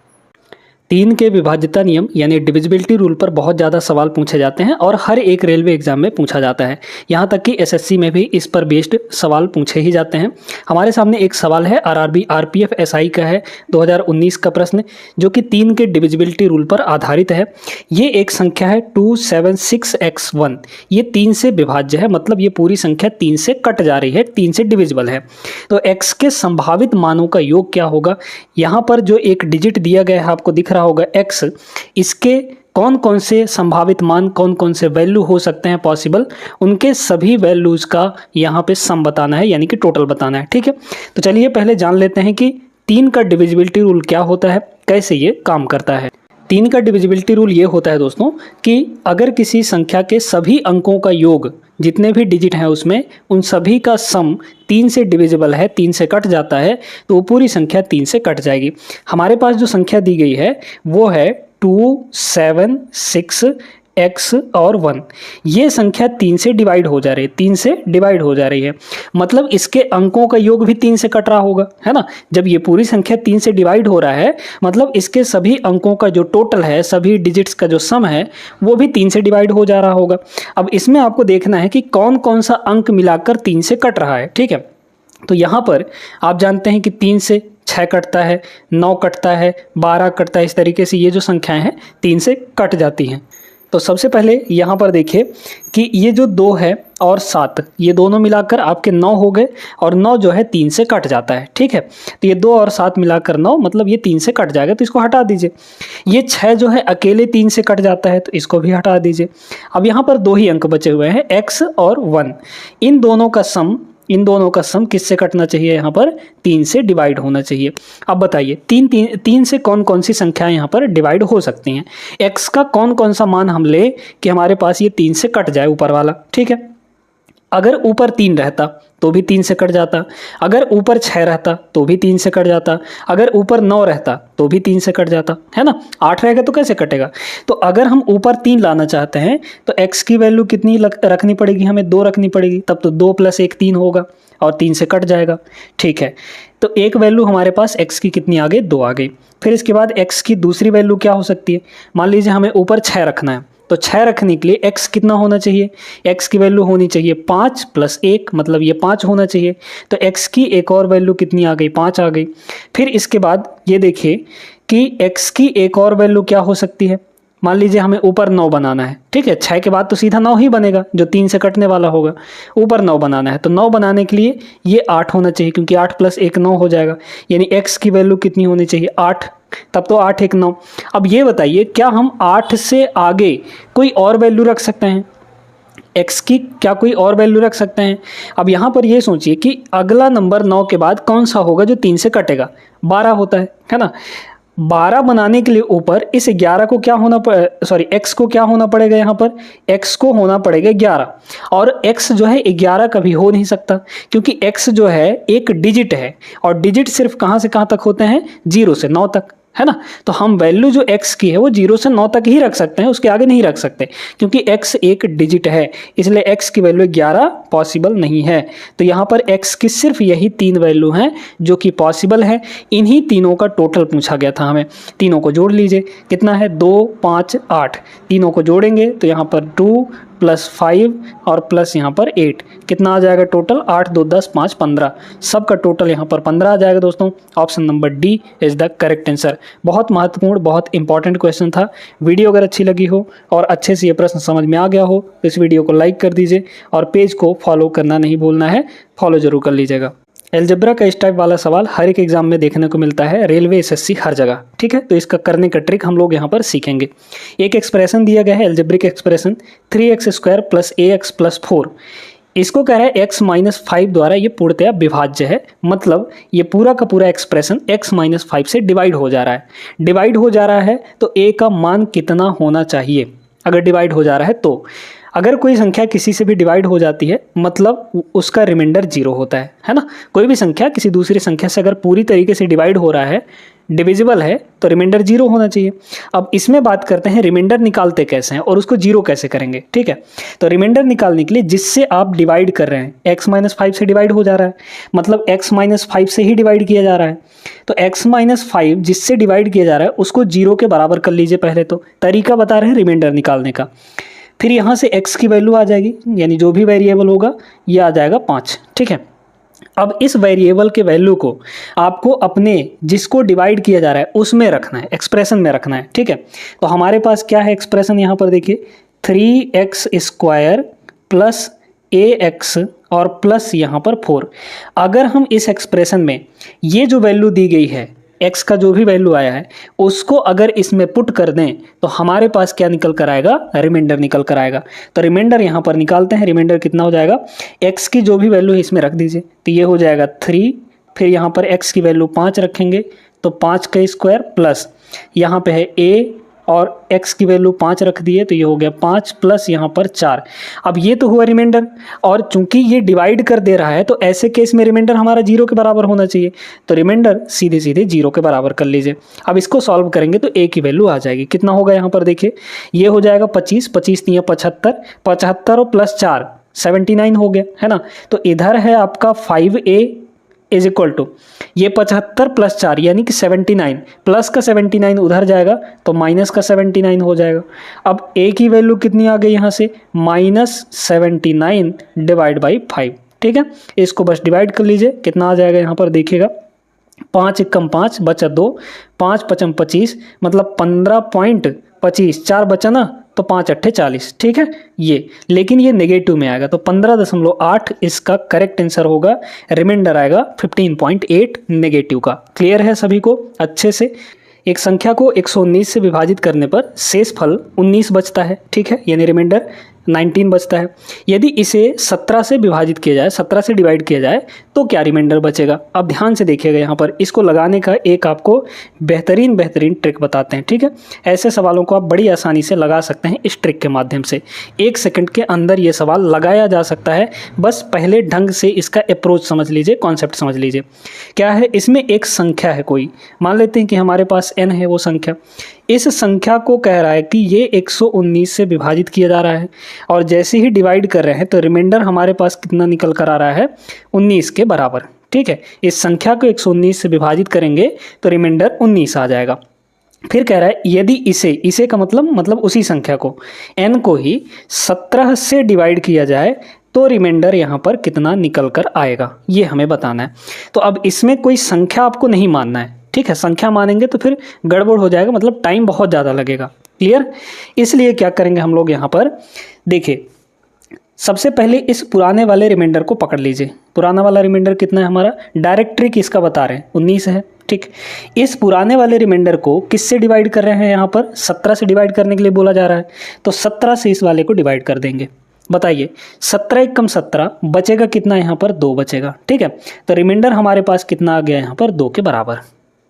3 के विभाज्यता नियम यानी डिविजिबिलिटी रूल पर बहुत ज़्यादा सवाल पूछे जाते हैं और हर एक रेलवे एग्जाम में पूछा जाता है। यहाँ तक कि एसएससी में भी इस पर बेस्ड सवाल पूछे ही जाते हैं। हमारे सामने एक सवाल है आरआरबी आरपीएफ एसआई का है 2019 का प्रश्न, जो कि 3 के डिविजिबिलिटी रूल पर आधारित है। ये एक संख्या है 276x1, ये 3 से विभाज्य है, मतलब ये पूरी संख्या 3 से कट जा रही है, 3 से डिविजिबल है। तो x के संभावित मानों का योग क्या होगा? यहाँ पर जो एक डिजिट दिया गया है आपको दिख रहा होगा x, इसके कौन कौन से संभावित मान, कौन कौन से वैल्यू हो सकते हैं पॉसिबल, उनके सभी वैल्यूज का यहाँ पे सम बताना है, यानी कि टोटल बताना है। ठीक है, तो चलिए पहले जान लेते हैं कि 3 का डिविजिबिलिटी रूल क्या होता है, कैसे ये काम करता है। 3 का डिविजिबिलिटी रूल ये होता है दोस्तों कि अगर किसी संख्या के सभी अंकों का योग, जितने भी डिजिट हैं उसमें, उन सभी का सम 3 से डिविजिबल है, 3 से कट जाता है, तो वो पूरी संख्या 3 से कट जाएगी। हमारे पास जो संख्या दी गई है वो है 2, 7, 6, x और 1। ये संख्या 3 से डिवाइड हो जा रही है, 3 से डिवाइड हो जा रही है, मतलब इसके अंकों का योग भी 3 से कट रहा होगा, है ना। जब ये पूरी संख्या 3 से डिवाइड हो रहा है, मतलब इसके सभी अंकों का जो टोटल है, सभी डिजिट्स का जो सम है, वो भी 3 से डिवाइड हो जा रहा होगा। अब इसमें आपको देखना है कि कौन कौन सा अंक मिलाकर 3 से कट रहा है। ठीक है, तो यहाँ पर आप जानते हैं कि 3 से 6 कटता है, 9 कटता है, 12 कटता है, इस तरीके से ये जो संख्याएं हैं 3 से कट जाती हैं। तो सबसे पहले यहाँ पर देखिए कि ये जो 2 है और 7, ये दोनों मिलाकर आपके 9 हो गए, और 9 जो है 3 से कट जाता है। ठीक है, तो ये 2 और 7 मिलाकर 9, मतलब ये 3 से कट जाएगा, तो इसको हटा दीजिए। ये 6 जो है अकेले 3 से कट जाता है, तो इसको भी हटा दीजिए। अब यहाँ पर 2 ही अंक बचे हुए हैं, x और 1। इन दोनों का सम किससे कटना चाहिए? यहाँ पर 3 से डिवाइड होना चाहिए। अब बताइए 3 से कौन कौन सी संख्याएं यहाँ पर डिवाइड हो सकती हैं? x का कौन कौन सा मान हम ले कि हमारे पास ये 3 से कट जाए, ऊपर वाला। ठीक है, अगर ऊपर 3 रहता तो भी 3 से कट जाता, अगर ऊपर 6 रहता तो भी 3 से कट जाता, अगर ऊपर 9 रहता तो भी 3 से कट जाता, है ना। 8 रहेगा तो कैसे कटेगा? तो अगर हम ऊपर 3 लाना चाहते हैं तो x की वैल्यू कितनी रखनी पड़ेगी? हमें 2 रखनी पड़ेगी, तब तो 2 + 1 3 होगा और 3 से कट जाएगा। ठीक है, तो एक वैल्यू हमारे पास x की कितनी आ गई? 2 आ गई। फिर इसके बाद x की दूसरी वैल्यू क्या हो सकती है? मान लीजिए हमें ऊपर 6 रखना है, तो 6 रखने के लिए x कितना होना चाहिए? x की वैल्यू होनी चाहिए 5 + 1, मतलब ये 5 होना चाहिए। तो x की एक और वैल्यू कितनी आ गई? 5 आ गई। फिर इसके बाद ये देखिए कि x की एक और वैल्यू क्या हो सकती है? मान लीजिए हमें ऊपर 9 बनाना है। ठीक है, 6 के बाद तो सीधा 9 ही बनेगा, जो 3 से कटने वाला होगा। ऊपर 9 बनाना है, तो 9 बनाने के लिए ये 8 होना चाहिए, क्योंकि 8 + 1 9 हो जाएगा। यानी x की वैल्यू कितनी होनी चाहिए? 8, तब तो 8 1 9। अब ये बताइए, क्या हम 8 से आगे कोई और वैल्यू रख सकते हैं? x की क्या कोई और वैल्यू रख सकते हैं? अब यहाँ पर ये सोचिए कि अगला नंबर 9 के बाद कौन सा होगा जो 3 से कटेगा? 12 होता है ना। 12 बनाने के लिए ऊपर इस 11 को क्या होना x को क्या होना पड़ेगा? यहाँ पर x को होना पड़ेगा 11, और x जो है 11 कभी हो नहीं सकता, क्योंकि x जो है एक डिजिट है, और डिजिट सिर्फ कहाँ से कहाँ तक होते हैं? 0 से 9 तक, है ना। तो हम वैल्यू जो x की है वो 0 से 9 तक ही रख सकते हैं, उसके आगे नहीं रख सकते, क्योंकि x एक डिजिट है, इसलिए x की वैल्यू 11 पॉसिबल नहीं है। तो यहाँ पर x की सिर्फ यही 3 वैल्यू हैं जो कि पॉसिबल है। इन्हीं तीनों का टोटल पूछा गया था हमें। तीनों को जोड़ लीजिए, कितना है? 2 5 8। तीनों को जोड़ेंगे तो यहाँ पर 2 + 5 और प्लस यहाँ पर 8, कितना आ जाएगा टोटल? 8 2 10 5 15, सबका टोटल यहाँ पर 15 आ जाएगा दोस्तों। Option number D is the correct answer. बहुत महत्वपूर्ण, बहुत इंपॉर्टेंट क्वेश्चन था। वीडियो अगर अच्छी लगी हो और अच्छे से ये प्रश्न समझ में आ गया हो तो इस वीडियो को लाइक कर दीजिए, और पेज को फॉलो करना नहीं भूलना है, फॉलो जरूर कर लीजिएगा। एलजेब्रा का इस टाइप वाला सवाल हर एक एग्जाम में देखने को मिलता है, रेलवे एसएससी हर जगह। ठीक है, तो इसका करने का ट्रिक हम लोग यहाँ पर सीखेंगे। एक एक्सप्रेशन दिया गया है, एल्जेब्रिक एक्सप्रेशन 3x² + ax + 4। इसको कह रहा है x - 5 द्वारा ये पूर्णतया विभाज्य है, मतलब ये पूरा का पूरा एक्सप्रेशन x - 5 से डिवाइड हो जा रहा है। डिवाइड हो जा रहा है तो a का मान कितना होना चाहिए? अगर डिवाइड हो जा रहा है तो अगर कोई संख्या किसी से भी डिवाइड हो जाती है, मतलब उसका रिमाइंडर 0 होता है ना। कोई भी संख्या किसी दूसरी संख्या से अगर पूरी तरीके से डिवाइड हो रहा है, डिविजिबल है तो रिमाइंडर 0 होना चाहिए। अब इसमें बात करते हैं रिमाइंडर निकालते कैसे हैं और उसको 0 कैसे करेंगे, ठीक है। तो रिमाइंडर निकालने के लिए जिससे आप डिवाइड कर रहे हैं, x माइनस 5 से डिवाइड हो जा रहा है, मतलब x माइनस 5 से ही डिवाइड किया जा रहा है। तो x माइनस 5 जिससे डिवाइड किया जा रहा है उसको 0 के बराबर कर लीजिए। पहले तो तरीका बता रहे हैं रिमाइंडर निकालने का। फिर यहाँ से x की वैल्यू आ जाएगी, यानी जो भी वेरिएबल होगा ये आ जाएगा 5, ठीक है। अब इस वेरिएबल के वैल्यू को आपको अपने जिसको डिवाइड किया जा रहा है उसमें रखना है, एक्सप्रेशन में रखना है, ठीक है। तो हमारे पास क्या है एक्सप्रेशन, यहाँ पर देखिए 3x² प्लस ax और प्लस यहाँ पर 4। अगर हम इस एक्सप्रेशन में ये जो वैल्यू दी गई है x का जो भी वैल्यू आया है उसको अगर इसमें पुट कर दें तो हमारे पास क्या निकल कर आएगा, रिमाइंडर निकल कर आएगा। तो रिमाइंडर यहाँ पर निकालते हैं। रिमाइंडर कितना हो जाएगा, x की जो भी वैल्यू है इसमें रख दीजिए तो ये हो जाएगा 3, फिर यहाँ पर x की वैल्यू 5 रखेंगे तो 5 का स्क्वायर प्लस यहाँ पे है a और x की वैल्यू 5 रख दिए तो ये हो गया 5 प्लस यहाँ पर 4। अब ये तो हुआ रिमाइंडर, और चूंकि ये डिवाइड कर दे रहा है तो ऐसे केस में रिमाइंडर हमारा 0 के बराबर होना चाहिए। तो रिमाइंडर सीधे सीधे 0 के बराबर कर लीजिए। अब इसको सॉल्व करेंगे तो a की वैल्यू आ जाएगी, कितना होगा यहाँ पर देखिए, ये हो जाएगा 25, 25 नहीं है 75, 75 और प्लस 4 79 हो गया, है ना। तो इधर है आपका 5a इज इक्वल टू ये 75 प्लस 4 यानी कि 79, प्लस का 79 उधर जाएगा तो माइनस का 79 हो जाएगा। अब a की वैल्यू कितनी आ गई यहाँ से, -79 डिवाइड बाई 5, ठीक है। इसको बस डिवाइड कर लीजिए, कितना आ जाएगा यहाँ पर देखिएगा, 5 एकम 5 बचा 2, 5 पचम 25 मतलब 15.25, 4 बचा ना तो 5 अट्ठे 40, ठीक है ये। लेकिन ये नेगेटिव में आएगा तो 15.8 इसका करेक्ट आंसर होगा। रिमाइंडर आएगा 15.8 नेगेटिव का। क्लियर है सभी को अच्छे से। एक संख्या को 119 से विभाजित करने पर शेष फल 19 बचता है, ठीक है, यानी रिमाइंडर 19 बचता है। यदि इसे 17 से विभाजित किया जाए, 17 से डिवाइड किया जाए तो क्या रिमाइंडर बचेगा। अब ध्यान से देखिएगा, यहाँ पर इसको लगाने का एक आपको बेहतरीन ट्रिक बताते हैं, ठीक है। ऐसे सवालों को आप बड़ी आसानी से लगा सकते हैं इस ट्रिक के माध्यम से। 1 सेकंड के अंदर ये सवाल लगाया जा सकता है, बस पहले ढंग से इसका अप्रोच समझ लीजिए, कॉन्सेप्ट समझ लीजिए। क्या है, इसमें एक संख्या है कोई, मान लेते हैं कि हमारे पास n है वो संख्या। इस संख्या को कह रहा है कि ये 119 से विभाजित किया जा रहा है और जैसे ही डिवाइड कर रहे हैं तो रिमाइंडर हमारे पास कितना निकल कर आ रहा है, 19 के बराबर, ठीक है। इस संख्या को 119 से विभाजित करेंगे तो रिमाइंडर 19 आ जाएगा। फिर कह रहा है यदि इसे का मतलब उसी संख्या को n को ही 17 से डिवाइड किया जाए तो रिमाइंडर यहाँ पर कितना निकल कर आएगा, ये हमें बताना है। तो अब इसमें कोई संख्या आपको नहीं मानना है, ठीक है। संख्या मानेंगे तो फिर गड़बड़ हो जाएगा, मतलब टाइम बहुत ज़्यादा लगेगा। क्लियर। इसलिए क्या करेंगे हम लोग यहाँ पर, देखिए सबसे पहले इस पुराने वाले रिमाइंडर को पकड़ लीजिए। पुराना वाला रिमाइंडर कितना है हमारा, डायरेक्ट ट्रिक इसका बता रहे हैं 19 है, ठीक। इस पुराने वाले रिमाइंडर को किससे डिवाइड कर रहे हैं, यहाँ पर 17 से डिवाइड करने के लिए बोला जा रहा है। तो 17 से इस वाले को डिवाइड कर देंगे। बताइए 17 एकम 17 बचेगा कितना, यहाँ पर 2 बचेगा, ठीक है। तो रिमाइंडर हमारे पास कितना आ गया यहाँ पर 2 के बराबर।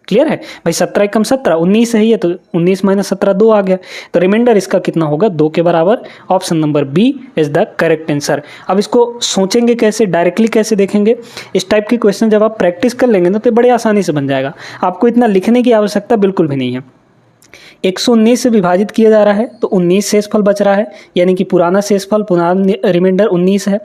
क्लियर है भाई, 17 एकम 17 19 है, ये तो 19 माइनस 17 2 आ गया। तो रिमाइंडर इसका कितना होगा, 2 के बराबर। Option number B is the correct answer. अब इसको सोचेंगे कैसे, डायरेक्टली कैसे देखेंगे। इस टाइप के क्वेश्चन जब आप प्रैक्टिस कर लेंगे ना तो बड़े आसानी से बन जाएगा, आपको इतना लिखने की आवश्यकता बिल्कुल भी नहीं है। 119 से विभाजित किया जा रहा है तो 19 शेषफल बच रहा है, यानी कि पुराना शेषफल, पुराना रिमाइंडर 19 है।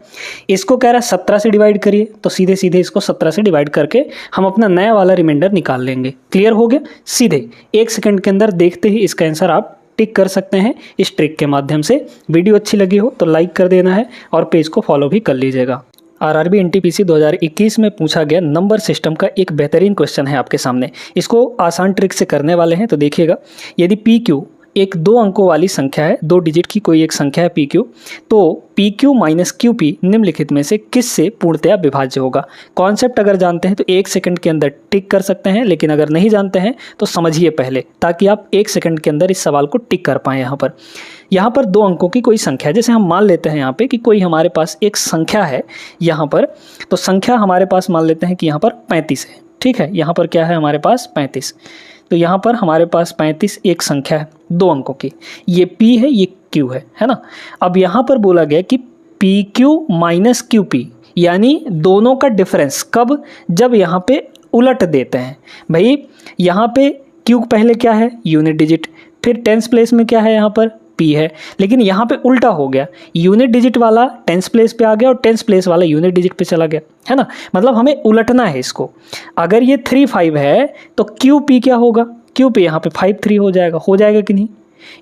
इसको कह रहा है 17 से डिवाइड करिए, तो सीधे सीधे इसको 17 से डिवाइड करके हम अपना नया वाला रिमाइंडर निकाल लेंगे। क्लियर हो गया। सीधे 1 सेकंड के अंदर देखते ही इसका आंसर आप टिक कर सकते हैं इस ट्रिक के माध्यम से। वीडियो अच्छी लगी हो तो लाइक कर देना है और पेज को फॉलो भी कर लीजिएगा। आरआरबी एनटीपीसी 2021 में पूछा गया नंबर सिस्टम का एक बेहतरीन क्वेश्चन है आपके सामने। इसको आसान ट्रिक से करने वाले हैं, तो देखिएगा। यदि पी क्यू एक 2 अंकों वाली संख्या है, 2 डिजिट की कोई एक संख्या है पी क्यू, तो P Q minus Q P निम्नलिखित में से किस से पूर्णतया विभाज्य होगा। कॉन्सेप्ट अगर जानते हैं तो 1 सेकंड के अंदर टिक कर सकते हैं, लेकिन अगर नहीं जानते हैं तो समझिए पहले, ताकि आप 1 सेकंड के अंदर इस सवाल को टिक कर पाएँ। यहाँ पर 2 अंकों की कोई संख्या है, जैसे हम मान लेते हैं यहाँ पे कि कोई हमारे पास एक संख्या है यहाँ पर, तो संख्या हमारे पास मान लेते हैं कि यहाँ पर 35 है, ठीक है। यहाँ पर क्या है हमारे पास 35, तो यहाँ पर हमारे पास 35 एक संख्या है 2 अंकों की, ये P है ये Q है ना। अब यहाँ पर बोला गया कि PQ माइनस QP, यानी दोनों का डिफरेंस कब, जब यहाँ पे उलट देते हैं। भाई यहाँ पे क्यू पहले क्या है, यूनिट डिजिट, फिर टेंस प्लेस में क्या है यहाँ पर पी है, लेकिन यहाँ पे उल्टा हो गया, यूनिट डिजिट वाला टेंस प्लेस पे आ गया और टेंस प्लेस वाला यूनिट डिजिट पे चला गया, है ना। मतलब हमें उलटना है इसको। अगर ये 3 5 है तो क्यू पी क्या होगा, क्यू पी यहाँ पे 5 3 हो जाएगा कि नहीं।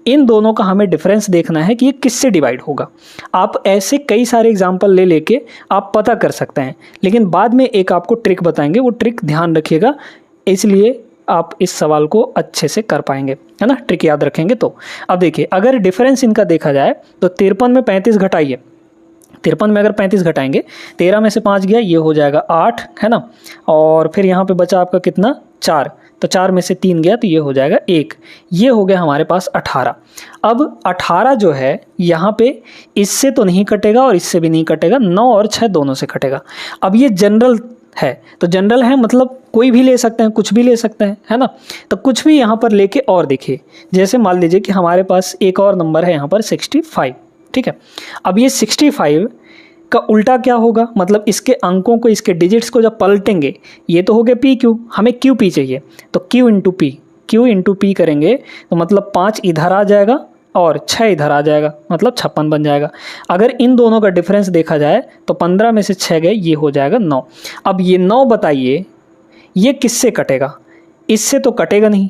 इन दोनों का हमें डिफरेंस देखना है कि ये किससे डिवाइड होगा। आप ऐसे कई सारे एग्जाम्पल ले लेके आप पता कर सकते हैं, लेकिन बाद में एक आपको ट्रिक बताएंगे, वो ट्रिक ध्यान रखिएगा, इसलिए आप इस सवाल को अच्छे से कर पाएंगे, है ना। ट्रिक याद रखेंगे तो। अब देखिए, अगर डिफरेंस इनका देखा जाए तो 53 में 35 घटाइए, 53 में अगर 35 घटाएंगे, 13 में से 5 गया, ये हो जाएगा 8, है ना। और फिर यहाँ पे बचा आपका कितना, 4, तो 4 में से 3 गया तो ये हो जाएगा 1, ये हो गया हमारे पास 18। अब 18 जो है यहाँ पे इससे तो नहीं कटेगा और इससे भी नहीं कटेगा, 9 और 6 दोनों से कटेगा। अब ये जनरल है, तो जनरल है मतलब कोई भी ले सकते हैं, कुछ भी ले सकते हैं, है ना। तो कुछ भी यहाँ पर लेके और देखिए, जैसे मान लीजिए कि हमारे पास एक और नंबर है यहाँ पर 65, ठीक है। अब ये 65 का उल्टा क्या होगा, मतलब इसके अंकों को, इसके डिजिट्स को जब पलटेंगे, ये तो हो गया पी क्यू, हमें क्यू पी चाहिए, तो क्यू इंटू पी करेंगे तो मतलब 5 इधर आ जाएगा और 6 इधर आ जाएगा, मतलब 56 बन जाएगा। अगर इन दोनों का डिफरेंस देखा जाए तो 15 में से 6 गए, ये हो जाएगा 9। अब ये 9 बताइए ये किससे कटेगा, इससे तो कटेगा नहीं,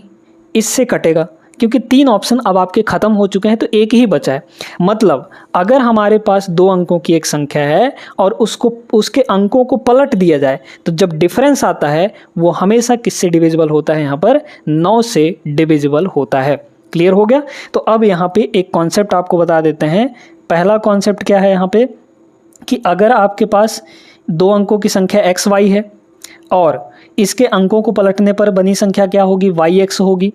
इससे कटेगा, क्योंकि 3 ऑप्शन अब आपके ख़त्म हो चुके हैं, तो एक ही बचा है। मतलब अगर हमारे पास 2 अंकों की एक संख्या है और उसके अंकों को पलट दिया जाए, तो जब डिफरेंस आता है वो हमेशा किससे डिविजिबल होता है, यहाँ पर 9 से डिविजिबल होता है। क्लियर हो गया। तो अब यहाँ पे एक कॉन्सेप्ट आपको बता देते हैं। पहला कॉन्सेप्ट क्या है यहाँ पे, कि अगर आपके पास 2 अंकों की संख्या एक्स वाई है और इसके अंकों को पलटने पर बनी संख्या क्या होगी, वाई एक्स होगी।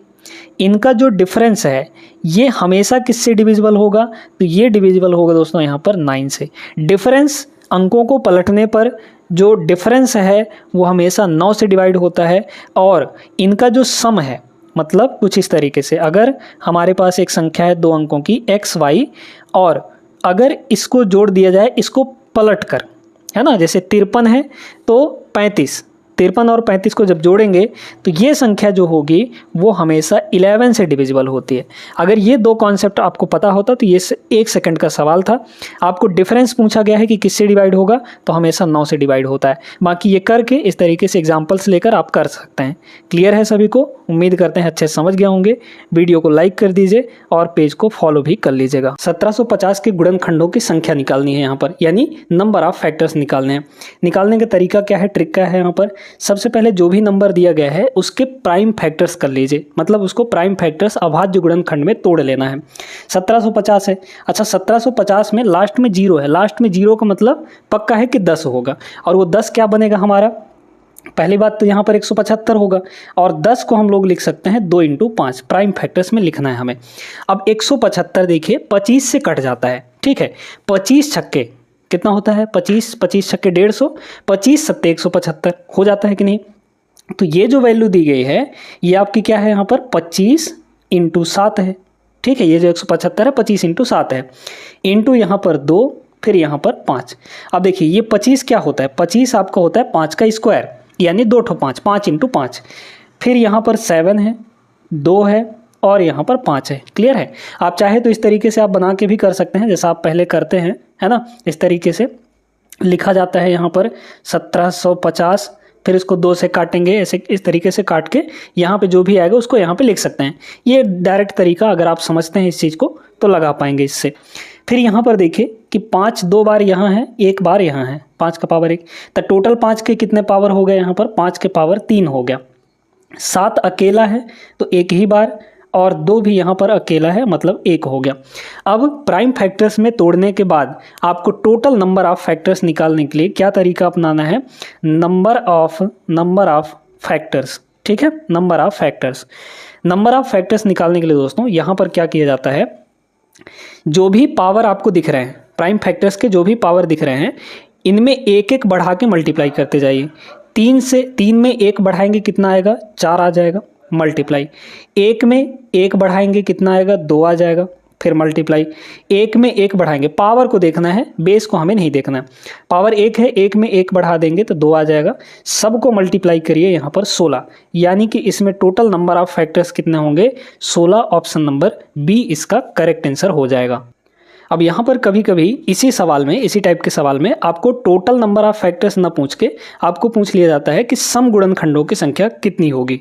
इनका जो डिफरेंस है ये हमेशा किससे डिविजिबल होगा, तो ये डिविजिबल होगा दोस्तों यहाँ पर 9 से। डिफरेंस अंकों को पलटने पर जो डिफरेंस है वो हमेशा 9 से डिवाइड होता है। और इनका जो सम है, मतलब कुछ इस तरीके से, अगर हमारे पास एक संख्या है 2 अंकों की एक्स वाई, और अगर इसको जोड़ दिया जाए इसको पलट कर, है ना, जैसे 53 है तो 35, 53 और 35 को जब जोड़ेंगे तो ये संख्या जो होगी वो हमेशा 11 से डिविजिबल होती है। अगर ये 2 कॉन्सेप्ट आपको पता होता तो ये 1 सेकंड का सवाल था। आपको डिफरेंस पूछा गया है कि किससे डिवाइड होगा, तो हमेशा 9 से डिवाइड होता है। बाकी ये करके इस तरीके से एग्जाम्पल्स लेकर आप कर सकते हैं। क्लियर है सभी को, उम्मीद करते हैं अच्छे से समझ गए होंगे। वीडियो को लाइक कर दीजिए और पेज को फॉलो भी कर लीजिएगा। 1750 के गुणनखंडों की संख्या निकालनी है यहाँ पर, यानी नंबर ऑफ फैक्टर्स निकालने हैं। निकालने का तरीका क्या है, ट्रिक क्या है यहाँ पर, सबसे पहले जो भी नंबर दिया गया है उसके प्राइम फैक्टर्स कर लीजिए, मतलब उसको प्राइम फैक्टर्स अभाज्य गुणनखंड में तोड़ लेना है। 1750 है, अच्छा 1750 में लास्ट में 0 है, लास्ट में 0 का मतलब पक्का है कि 10 होगा, और वो 10 क्या बनेगा हमारा, पहली बात तो यहाँ पर 175 होगा, और 10 को हम लोग लिख सकते हैं 2 × 5, प्राइम फैक्टर्स में लिखना है हमें। अब 175 देखिए 25 से कट जाता है, ठीक है, 25 छक्के कितना होता है, 25 छक्के 150, 25 सत्ते 175 हो जाता है कि नहीं। तो ये जो वैल्यू दी गई है ये आपकी क्या है यहाँ पर 25 × 7 है, ठीक है। ये जो 175 है 25 × 7 है, इंटू यहाँ पर 2, फिर यहाँ पर 5। अब देखिए ये 25 क्या होता है, 25 आपका होता है 5 का स्क्वायर, यानी 2 ठो 5, 5 × 5, फिर यहाँ पर 7 है, 2 है और यहाँ पर 5 है। क्लियर है। आप चाहे तो इस तरीके से आप बना के भी कर सकते हैं, जैसा आप पहले करते हैं, है ना। इस तरीके से लिखा जाता है यहाँ पर 1750, फिर इसको 2 से काटेंगे, ऐसे इस तरीके से काट के यहाँ पे जो भी आएगा उसको यहाँ पे लिख सकते हैं। ये डायरेक्ट तरीका अगर आप समझते हैं इस चीज़ को तो लगा पाएंगे इससे। फिर यहाँ पर देखिए कि 5 2 बार यहाँ है, 1 बार यहाँ है, 5 का पावर 1, तो टोटल 5 के कितने पावर हो गए यहाँ पर, 5 के पावर 3 हो गया। 7 अकेला है तो 1 ही बार, और 2 भी यहाँ पर अकेला है मतलब 1 हो गया। अब प्राइम फैक्टर्स में तोड़ने के बाद आपको टोटल नंबर ऑफ फैक्टर्स निकालने के लिए क्या तरीका अपनाना है, नंबर ऑफ फैक्टर्स, ठीक है, नंबर ऑफ फैक्टर्स निकालने के लिए दोस्तों यहाँ पर क्या किया जाता है, जो भी पावर आपको दिख रहे हैं, प्राइम फैक्टर्स के जो भी पावर दिख रहे हैं, इनमें एक एक बढ़ा के मल्टीप्लाई करते जाइए। 3 में 1 बढ़ाएंगे कितना आएगा, 4 आ जाएगा, मल्टीप्लाई। 1 में 1 बढ़ाएंगे कितना आएगा, 2 आ जाएगा, फिर मल्टीप्लाई, एक में एक बढ़ाएंगे, पावर को देखना है, बेस को हमें नहीं देखना है। पावर एक है, एक में एक बढ़ा देंगे तो 2 आ जाएगा। सबको मल्टीप्लाई करिए यहाँ पर 16, यानी कि इसमें टोटल नंबर ऑफ फैक्टर्स कितने होंगे? 16। ऑप्शन नंबर बी इसका करेक्ट आंसर हो जाएगा। अब यहाँ पर कभी कभी इसी सवाल में, इसी टाइप के सवाल में आपको टोटल नंबर ऑफ फैक्टर्स न पूछ के आपको पूछ लिया जाता है कि सम गुणनखंडों की संख्या कितनी होगी,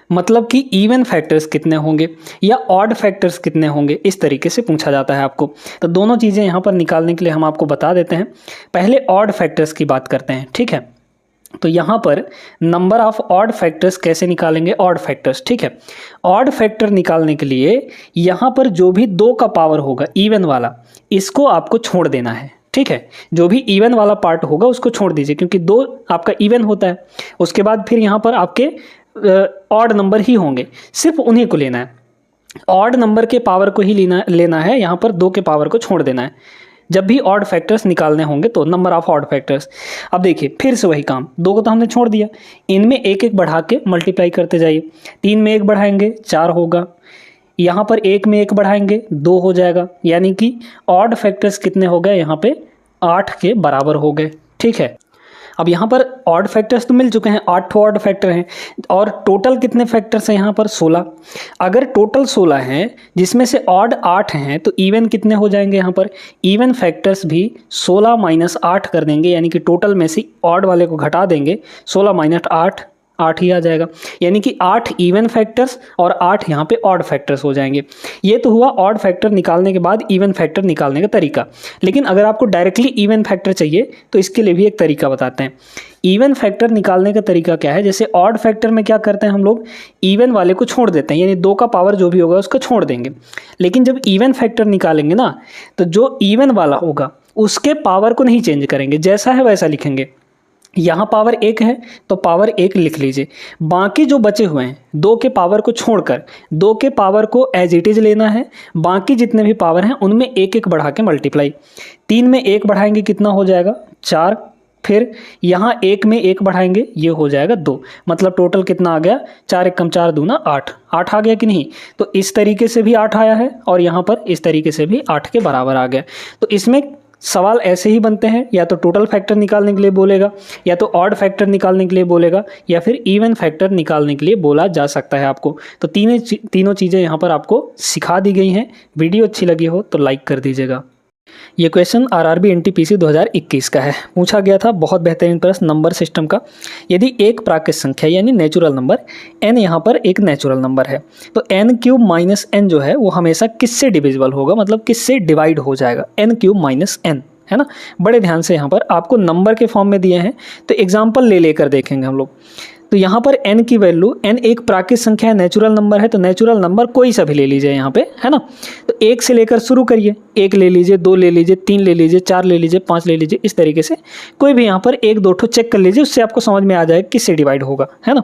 मतलब कि इवन फैक्टर्स कितने होंगे या ऑड फैक्टर्स कितने होंगे, इस तरीके से पूछा जाता है आपको। तो दोनों चीज़ें यहाँ पर निकालने के लिए हम आपको बता देते हैं। पहले ऑड फैक्टर्स की बात करते हैं, ठीक है। तो यहाँ पर नंबर ऑफ ऑड फैक्टर्स कैसे निकालेंगे? ऑड फैक्टर्स, ठीक है। ऑड फैक्टर निकालने के लिए यहाँ पर जो भी 2 का पावर होगा इवन वाला, इसको आपको छोड़ देना है, ठीक है। जो भी इवन वाला पार्ट होगा उसको छोड़ दीजिए, क्योंकि 2 आपका इवन होता है। उसके बाद फिर यहाँ पर आपके ऑड नंबर ही होंगे, सिर्फ उन्हीं को लेना है। ऑड नंबर के पावर को ही लेना है, यहाँ पर 2 के पावर को छोड़ देना है जब भी ऑड फैक्टर्स निकालने होंगे। तो नंबर ऑफ ऑड फैक्टर्स, अब देखिए फिर से वही काम, 2 को तो हमने छोड़ दिया, इनमें एक एक बढ़ा के मल्टीप्लाई करते जाइए। 3 में 1 बढ़ाएंगे 4 होगा, यहाँ पर 1 में 1 बढ़ाएंगे 2 हो जाएगा, यानी कि ऑड फैक्टर्स कितने हो गए? यहाँ पे 8 के बराबर हो गए, ठीक है। अब यहाँ पर ऑड फैक्टर्स तो मिल चुके हैं, 8 ऑड फैक्टर हैं, और टोटल कितने फैक्टर्स हैं यहाँ पर? 16। अगर टोटल 16 हैं जिसमें से ऑड 8 हैं तो इवन कितने हो जाएंगे? यहाँ पर इवन फैक्टर्स भी 16 माइनस 8 कर देंगे, यानी कि टोटल में से ऑड वाले को घटा देंगे, 16 माइनस 8 ही आ जाएगा, यानी कि 8 इवन फैक्टर्स और 8 यहाँ पे ऑड फैक्टर्स हो जाएंगे। ये तो हुआ ऑड फैक्टर निकालने के बाद इवन फैक्टर निकालने का तरीका। लेकिन अगर आपको डायरेक्टली इवन फैक्टर चाहिए तो इसके लिए भी एक तरीका बताते हैं। इवन फैक्टर निकालने का तरीका क्या है? जैसे ऑड फैक्टर में क्या करते हैं हम लोग, इवन वाले को छोड़ देते हैं, यानी 2 का पावर जो भी होगा उसको छोड़ देंगे। लेकिन जब इवन फैक्टर निकालेंगे ना, तो जो इवन वाला होगा उसके पावर को नहीं चेंज करेंगे, जैसा है वैसा लिखेंगे। यहाँ पावर 1 है तो पावर 1 लिख लीजिए, बाकी जो बचे हुए हैं 2 के पावर को छोड़कर 2 के पावर को एज इट इज़ लेना है, बाकी जितने भी पावर हैं उनमें एक एक बढ़ा के मल्टीप्लाई। 3 में 1 बढ़ाएंगे कितना हो जाएगा? 4। फिर यहाँ 1 में 1 बढ़ाएंगे, ये हो जाएगा 2, मतलब टोटल कितना आ गया? 4 एकम 4 दूना 8 आ गया कि नहीं? तो इस तरीके से भी 8 आया है और यहाँ पर इस तरीके से भी 8 के बराबर आ गया। तो इसमें सवाल ऐसे ही बनते हैं, या तो टोटल फैक्टर निकालने के लिए बोलेगा, या तो ऑड फैक्टर निकालने के लिए बोलेगा, या फिर इवन फैक्टर निकालने के लिए बोला जा सकता है आपको। तो तीनों चीज़ें यहाँ पर आपको सिखा दी गई हैं। वीडियो अच्छी लगी हो तो लाइक कर दीजिएगा। ये क्वेश्चन आरआरबी एनटीपीसी 2021 का है, पूछा गया था। बहुत बेहतरीन प्रश्न नंबर सिस्टम का। यदि एक प्राकृत संख्या यानी नेचुरल नंबर n यहाँ पर एक नेचुरल नंबर है, तो n³ माइनस n जो है वो हमेशा किससे डिविजिबल होगा, मतलब किससे डिवाइड हो जाएगा? n³ माइनस n, है ना। बड़े ध्यान से यहाँ पर आपको नंबर के फॉर्म में दिए हैं, तो एग्जाम्पल ले लेकर देखेंगे हम लोग। तो यहाँ पर n की वैल्यू, n एक प्राकृत संख्या है, नेचुरल नंबर है, तो नेचुरल नंबर कोई सा भी ले लीजिए यहाँ पे, है ना। तो 1 से लेकर शुरू करिए, 1 ले लीजिए, 2 ले लीजिए, 3 ले लीजिए, 4 ले लीजिए, 5 ले लीजिए, इस तरीके से कोई भी यहाँ पर 1-2 ठो चेक कर लीजिए, उससे आपको समझ में आ जाएगा किससे डिवाइड होगा, है ना।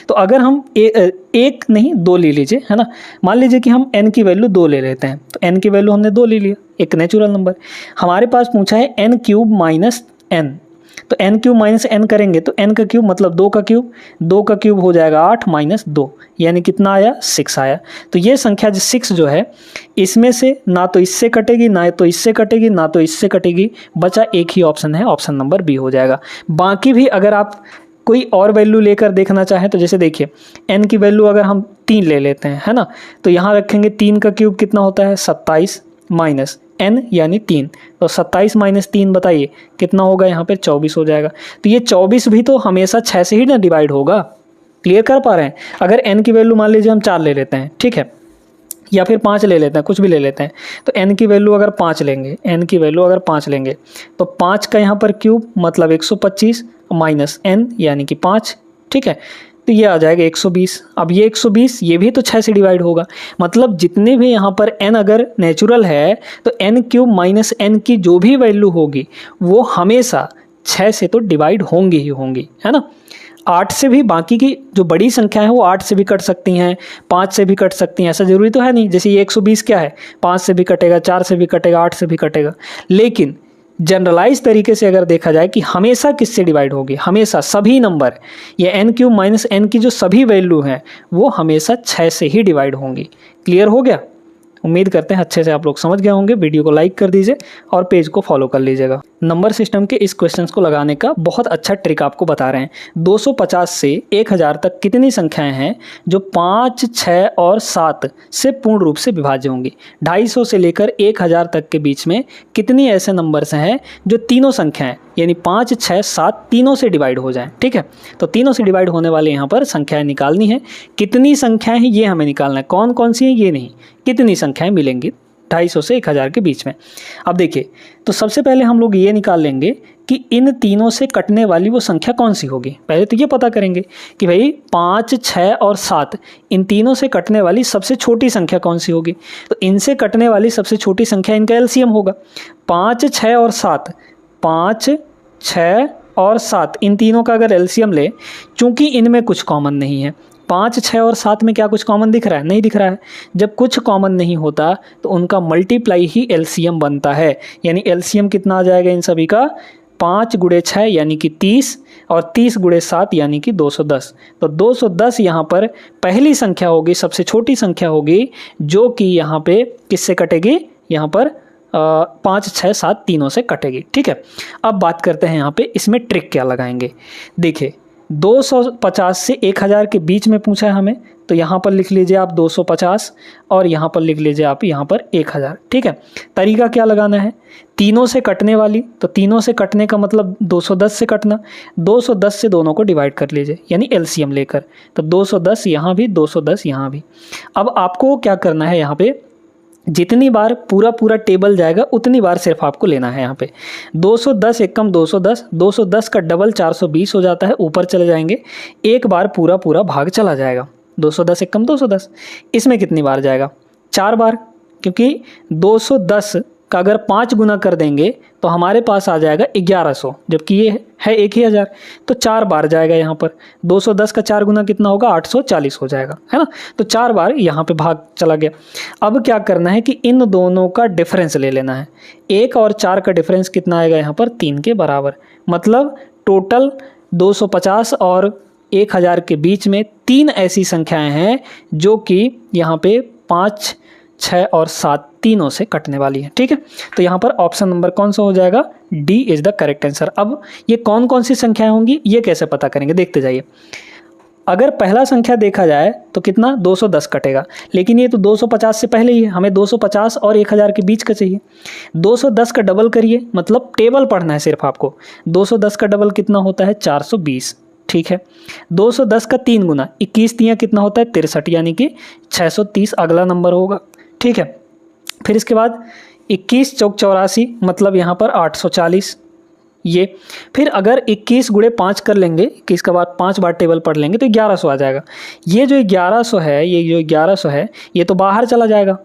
तो अगर हम 1 नहीं 2 ले लीजिए, है ना। मान लीजिए कि हम n की वैल्यू 2 ले लेते हैं, तो n की वैल्यू हमने 2 ले लिया, एक नेचुरल नंबर। हमारे पास पूछा है n³ माइनस n, तो n³ माइनस n करेंगे तो n का क्यूब मतलब 2 का क्यूब, 2 का क्यूब हो जाएगा 8 माइनस 2, यानी कितना आया? 6 आया। तो ये संख्या 6 जो है, इसमें से ना तो इससे कटेगी, ना तो इससे कटेगी, ना तो इससे कटेगी, बचा एक ही ऑप्शन है, ऑप्शन नंबर बी हो जाएगा। बाकी भी अगर आप कोई और वैल्यू लेकर देखना चाहें तो जैसे देखिए n की वैल्यू अगर हम 3 ले लेते हैं, है ना, तो यहाँ रखेंगे 3 का क्यूब कितना होता है? 27 माइनस n यानी 3, तो 27 माइनस 3 बताइए कितना होगा? यहाँ पे 24 हो जाएगा। तो ये 24 भी तो हमेशा 6 से ही ना डिवाइड होगा। क्लियर कर पा रहे हैं? अगर n की वैल्यू मान लीजिए हम 4 ले लेते हैं, ठीक है, या फिर 5 ले लेते हैं, कुछ भी ले लेते हैं, तो n की वैल्यू अगर 5 लेंगे, n की वैल्यू अगर 5 लेंगे तो 5 का यहाँ पर क्यूब मतलब 125 माइनस n यानी कि 5, ठीक है, तो ये आ जाएगा 120। अब ये 120 ये भी तो 6 से डिवाइड होगा, मतलब जितने भी यहाँ पर n अगर नेचुरल है तो n³ माइनस n की जो भी वैल्यू होगी वो हमेशा 6 से तो डिवाइड होंगी ही होंगी, है ना। 8 से भी बाकी की जो बड़ी संख्या है वो 8 से भी कट सकती हैं, 5 से भी कट सकती हैं, ऐसा ज़रूरी तो है नहीं। जैसे ये 120 क्या है, 5 से भी कटेगा, 4 से भी कटेगा, 8 से भी कटेगा। लेकिन जनरलाइज तरीके से अगर देखा जाए कि हमेशा किससे डिवाइड होगी, हमेशा सभी नंबर, ये n³ माइनस n की जो सभी वैल्यू हैं वो हमेशा 6 से ही डिवाइड होंगी। क्लियर हो गया? उम्मीद करते हैं अच्छे से आप लोग समझ गए होंगे। वीडियो को लाइक कर दीजिए और पेज को फॉलो कर लीजिएगा। नंबर सिस्टम के इस क्वेश्चन को लगाने का बहुत अच्छा ट्रिक आपको बता रहे हैं। 250 से 1000 तक कितनी संख्याएं हैं जो 5, 6 और 7 से पूर्ण रूप से विभाज्य होंगी। 250 से लेकर 1000 तक के बीच में कितनी ऐसे नंबर्स हैं जो तीनों संख्याएं यानी 5, 6, 7 तीनों से डिवाइड हो जाएं। ठीक है, तो तीनों से डिवाइड होने वाले यहाँ पर संख्याएं निकालनी है। कितनी संख्याएं हैं ये हमें निकालना है, कौन कौन सी हैं ये नहीं, कितनी संख्याएं मिलेंगी 250 से 1000 के बीच में। अब देखिए, तो सबसे पहले हम लोग ये निकाल लेंगे कि इन तीनों से कटने वाली वो संख्या कौन सी होगी। पहले तो ये पता करेंगे कि भाई 5, 6 और 7 इन तीनों से कटने वाली सबसे छोटी संख्या कौन सी होगी। तो इनसे कटने वाली सबसे छोटी संख्या इनका एलसीएम होगा। 5, 6 और 7, 5, 6 और 7 इन तीनों का अगर एलसीएम ले, चूंकि इनमें कुछ कॉमन नहीं है, 5, 6 और 7 में क्या कुछ कॉमन दिख रहा है? नहीं दिख रहा है। जब कुछ कॉमन नहीं होता तो उनका मल्टीप्लाई ही एलसीएम बनता है। यानी एलसीएम कितना आ जाएगा इन सभी का? 5 × 6 यानी कि 30 और 30 × 7 यानी कि 210। तो 210 यहाँ पर पहली संख्या होगी, सबसे छोटी संख्या होगी, जो कि यहाँ पे किससे कटेगी? यहाँ पर 5, 6, 7 तीनों से कटेगी। ठीक है, अब बात करते हैं यहाँ पे इसमें ट्रिक क्या लगाएंगे। देखिए, 250 से 1000 के बीच में पूछा है हमें, तो यहाँ पर लिख लीजिए आप 250 और यहाँ पर लिख लीजिए आप यहाँ पर 1000। ठीक है, तरीका क्या लगाना है? तीनों से कटने वाली, तो तीनों से कटने का मतलब 210 से कटना, 210 से दोनों को डिवाइड कर लीजिए यानी एलसीएम लेकर। तो 210 यहाँ भी, 210 यहाँ भी। अब आपको क्या करना है, यहाँ पे जितनी बार पूरा टेबल जाएगा उतनी बार सिर्फ आपको लेना है। यहाँ पे 210 एकम 210, 210 का डबल 420 हो जाता है, ऊपर चले जाएंगे, एक बार पूरा भाग चला जाएगा। 210 एकम 210, इसमें कितनी बार जाएगा? 4 बार, क्योंकि 210 का अगर 5 गुना कर देंगे तो हमारे पास आ जाएगा 1100, जबकि ये है 1000, तो 4 बार जाएगा यहाँ पर। 210 का 4 गुना कितना होगा? 840 हो जाएगा, है ना। तो 4 बार यहाँ पे भाग चला गया। अब क्या करना है कि इन दोनों का डिफरेंस ले लेना है। 1 और 4 का डिफरेंस कितना आएगा यहाँ पर? 3 के बराबर। मतलब टोटल 250 और 1000 के बीच में 3 ऐसी संख्याएं हैं जो कि यहाँ पे 5, 6 और 7 तीनों से कटने वाली है। ठीक है, तो यहाँ पर ऑप्शन नंबर कौन सा हो जाएगा? D is the correct answer. अब ये कौन कौन सी संख्याएं होंगी ये कैसे पता करेंगे, देखते जाइए। अगर पहला संख्या देखा जाए तो कितना? 210 कटेगा, लेकिन ये तो 250 से पहले ही है, हमें 250 और 1000 के बीच का चाहिए। 210 का डबल करिए, मतलब टेबल पढ़ना है सिर्फ आपको। 210 का डबल कितना होता है? 420। ठीक है, 210 का 3 गुना 21 तियाँ कितना होता है? 63, यानी कि 630 अगला नंबर होगा। ठीक है, फिर इसके बाद 21 चौक 84, मतलब यहाँ पर 840 ये। फिर अगर 21 × 5 कर लेंगे, 21 के बाद 5 बार टेबल पढ़ लेंगे तो 1100 आ जाएगा। ये जो 1100 है, ये जो 1100 है, ये तो बाहर चला जाएगा,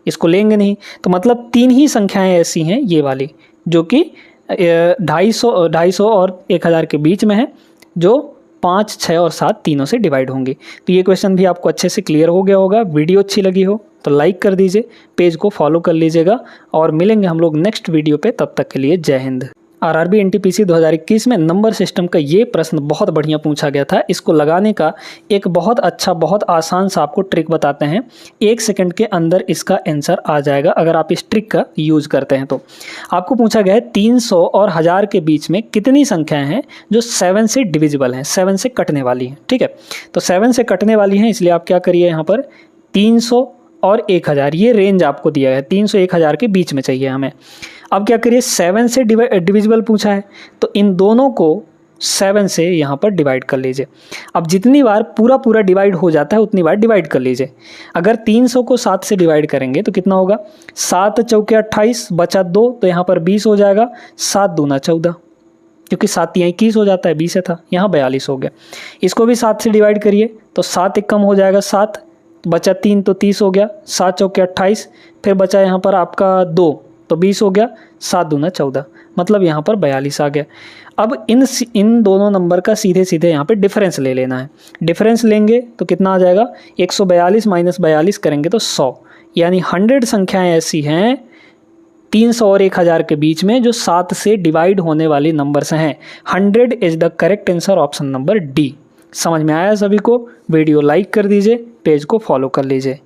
इसको लेंगे नहीं। तो मतलब 3 ही संख्याएं ऐसी हैं ये वाली जो कि 250 और 1000 के बीच में है, जो 5, 6 और 7 तीनों से डिवाइड होंगी। तो ये क्वेश्चन भी आपको अच्छे से क्लियर हो गया होगा। वीडियो अच्छी लगी हो तो लाइक कर दीजिए, पेज को फॉलो कर लीजिएगा और मिलेंगे हम लोग नेक्स्ट वीडियो पे। तब तक के लिए जय हिंद। आरआरबी एनटीपीसी 2021 में नंबर सिस्टम का ये प्रश्न बहुत बढ़िया पूछा गया था। इसको लगाने का एक बहुत अच्छा, बहुत आसान सा आपको ट्रिक बताते हैं। 1 सेकंड के अंदर इसका आंसर आ जाएगा अगर आप इस ट्रिक का यूज़ करते हैं। तो आपको पूछा गया है 300 और 1000 के बीच में कितनी संख्याएं हैं जो 7 से डिविजिबल हैं, 7 से कटने वाली हैं। ठीक है, तो 7 से कटने वाली हैं, इसलिए आप क्या करिए, यहाँ पर 300 और 1000 ये रेंज आपको दिया है, 300 1000 के बीच में चाहिए हमें। अब क्या करिए, 7 से डिविजिबल पूछा है तो इन दोनों को 7 से यहाँ पर डिवाइड कर लीजिए। अब जितनी बार पूरा डिवाइड हो जाता है उतनी बार डिवाइड कर लीजिए। अगर 300 को 7 से डिवाइड करेंगे तो कितना होगा? 7 चौके 28, बचा 2 तो यहाँ पर 20 हो जाएगा। 7 दूना 14, क्योंकि 7 यहाँ 21 हो जाता है, 20 था, यहाँ 42 हो गया। इसको भी 7 से डिवाइड करिए तो 7 एक कम हो जाएगा 7, बचा 3 तो 30 हो गया। 7 चौके 28, फिर बचा यहाँ पर आपका 2 तो 20 हो गया। 7 दूना 14, मतलब यहाँ पर 42 आ गया। अब इन दोनों नंबर का सीधे सीधे यहाँ पे डिफरेंस ले लेना है। डिफरेंस लेंगे तो कितना आ जाएगा? 142 माइनस 42 करेंगे तो 100, यानी 100 संख्याएं ऐसी हैं 300 और 1000 के बीच में जो 7 से डिवाइड होने वाली नंबर्स हैं। 100 is the correct answer, option number D. समझ में आया सभी को? वीडियो लाइक कर दीजिए, पेज को फॉलो कर लीजिए।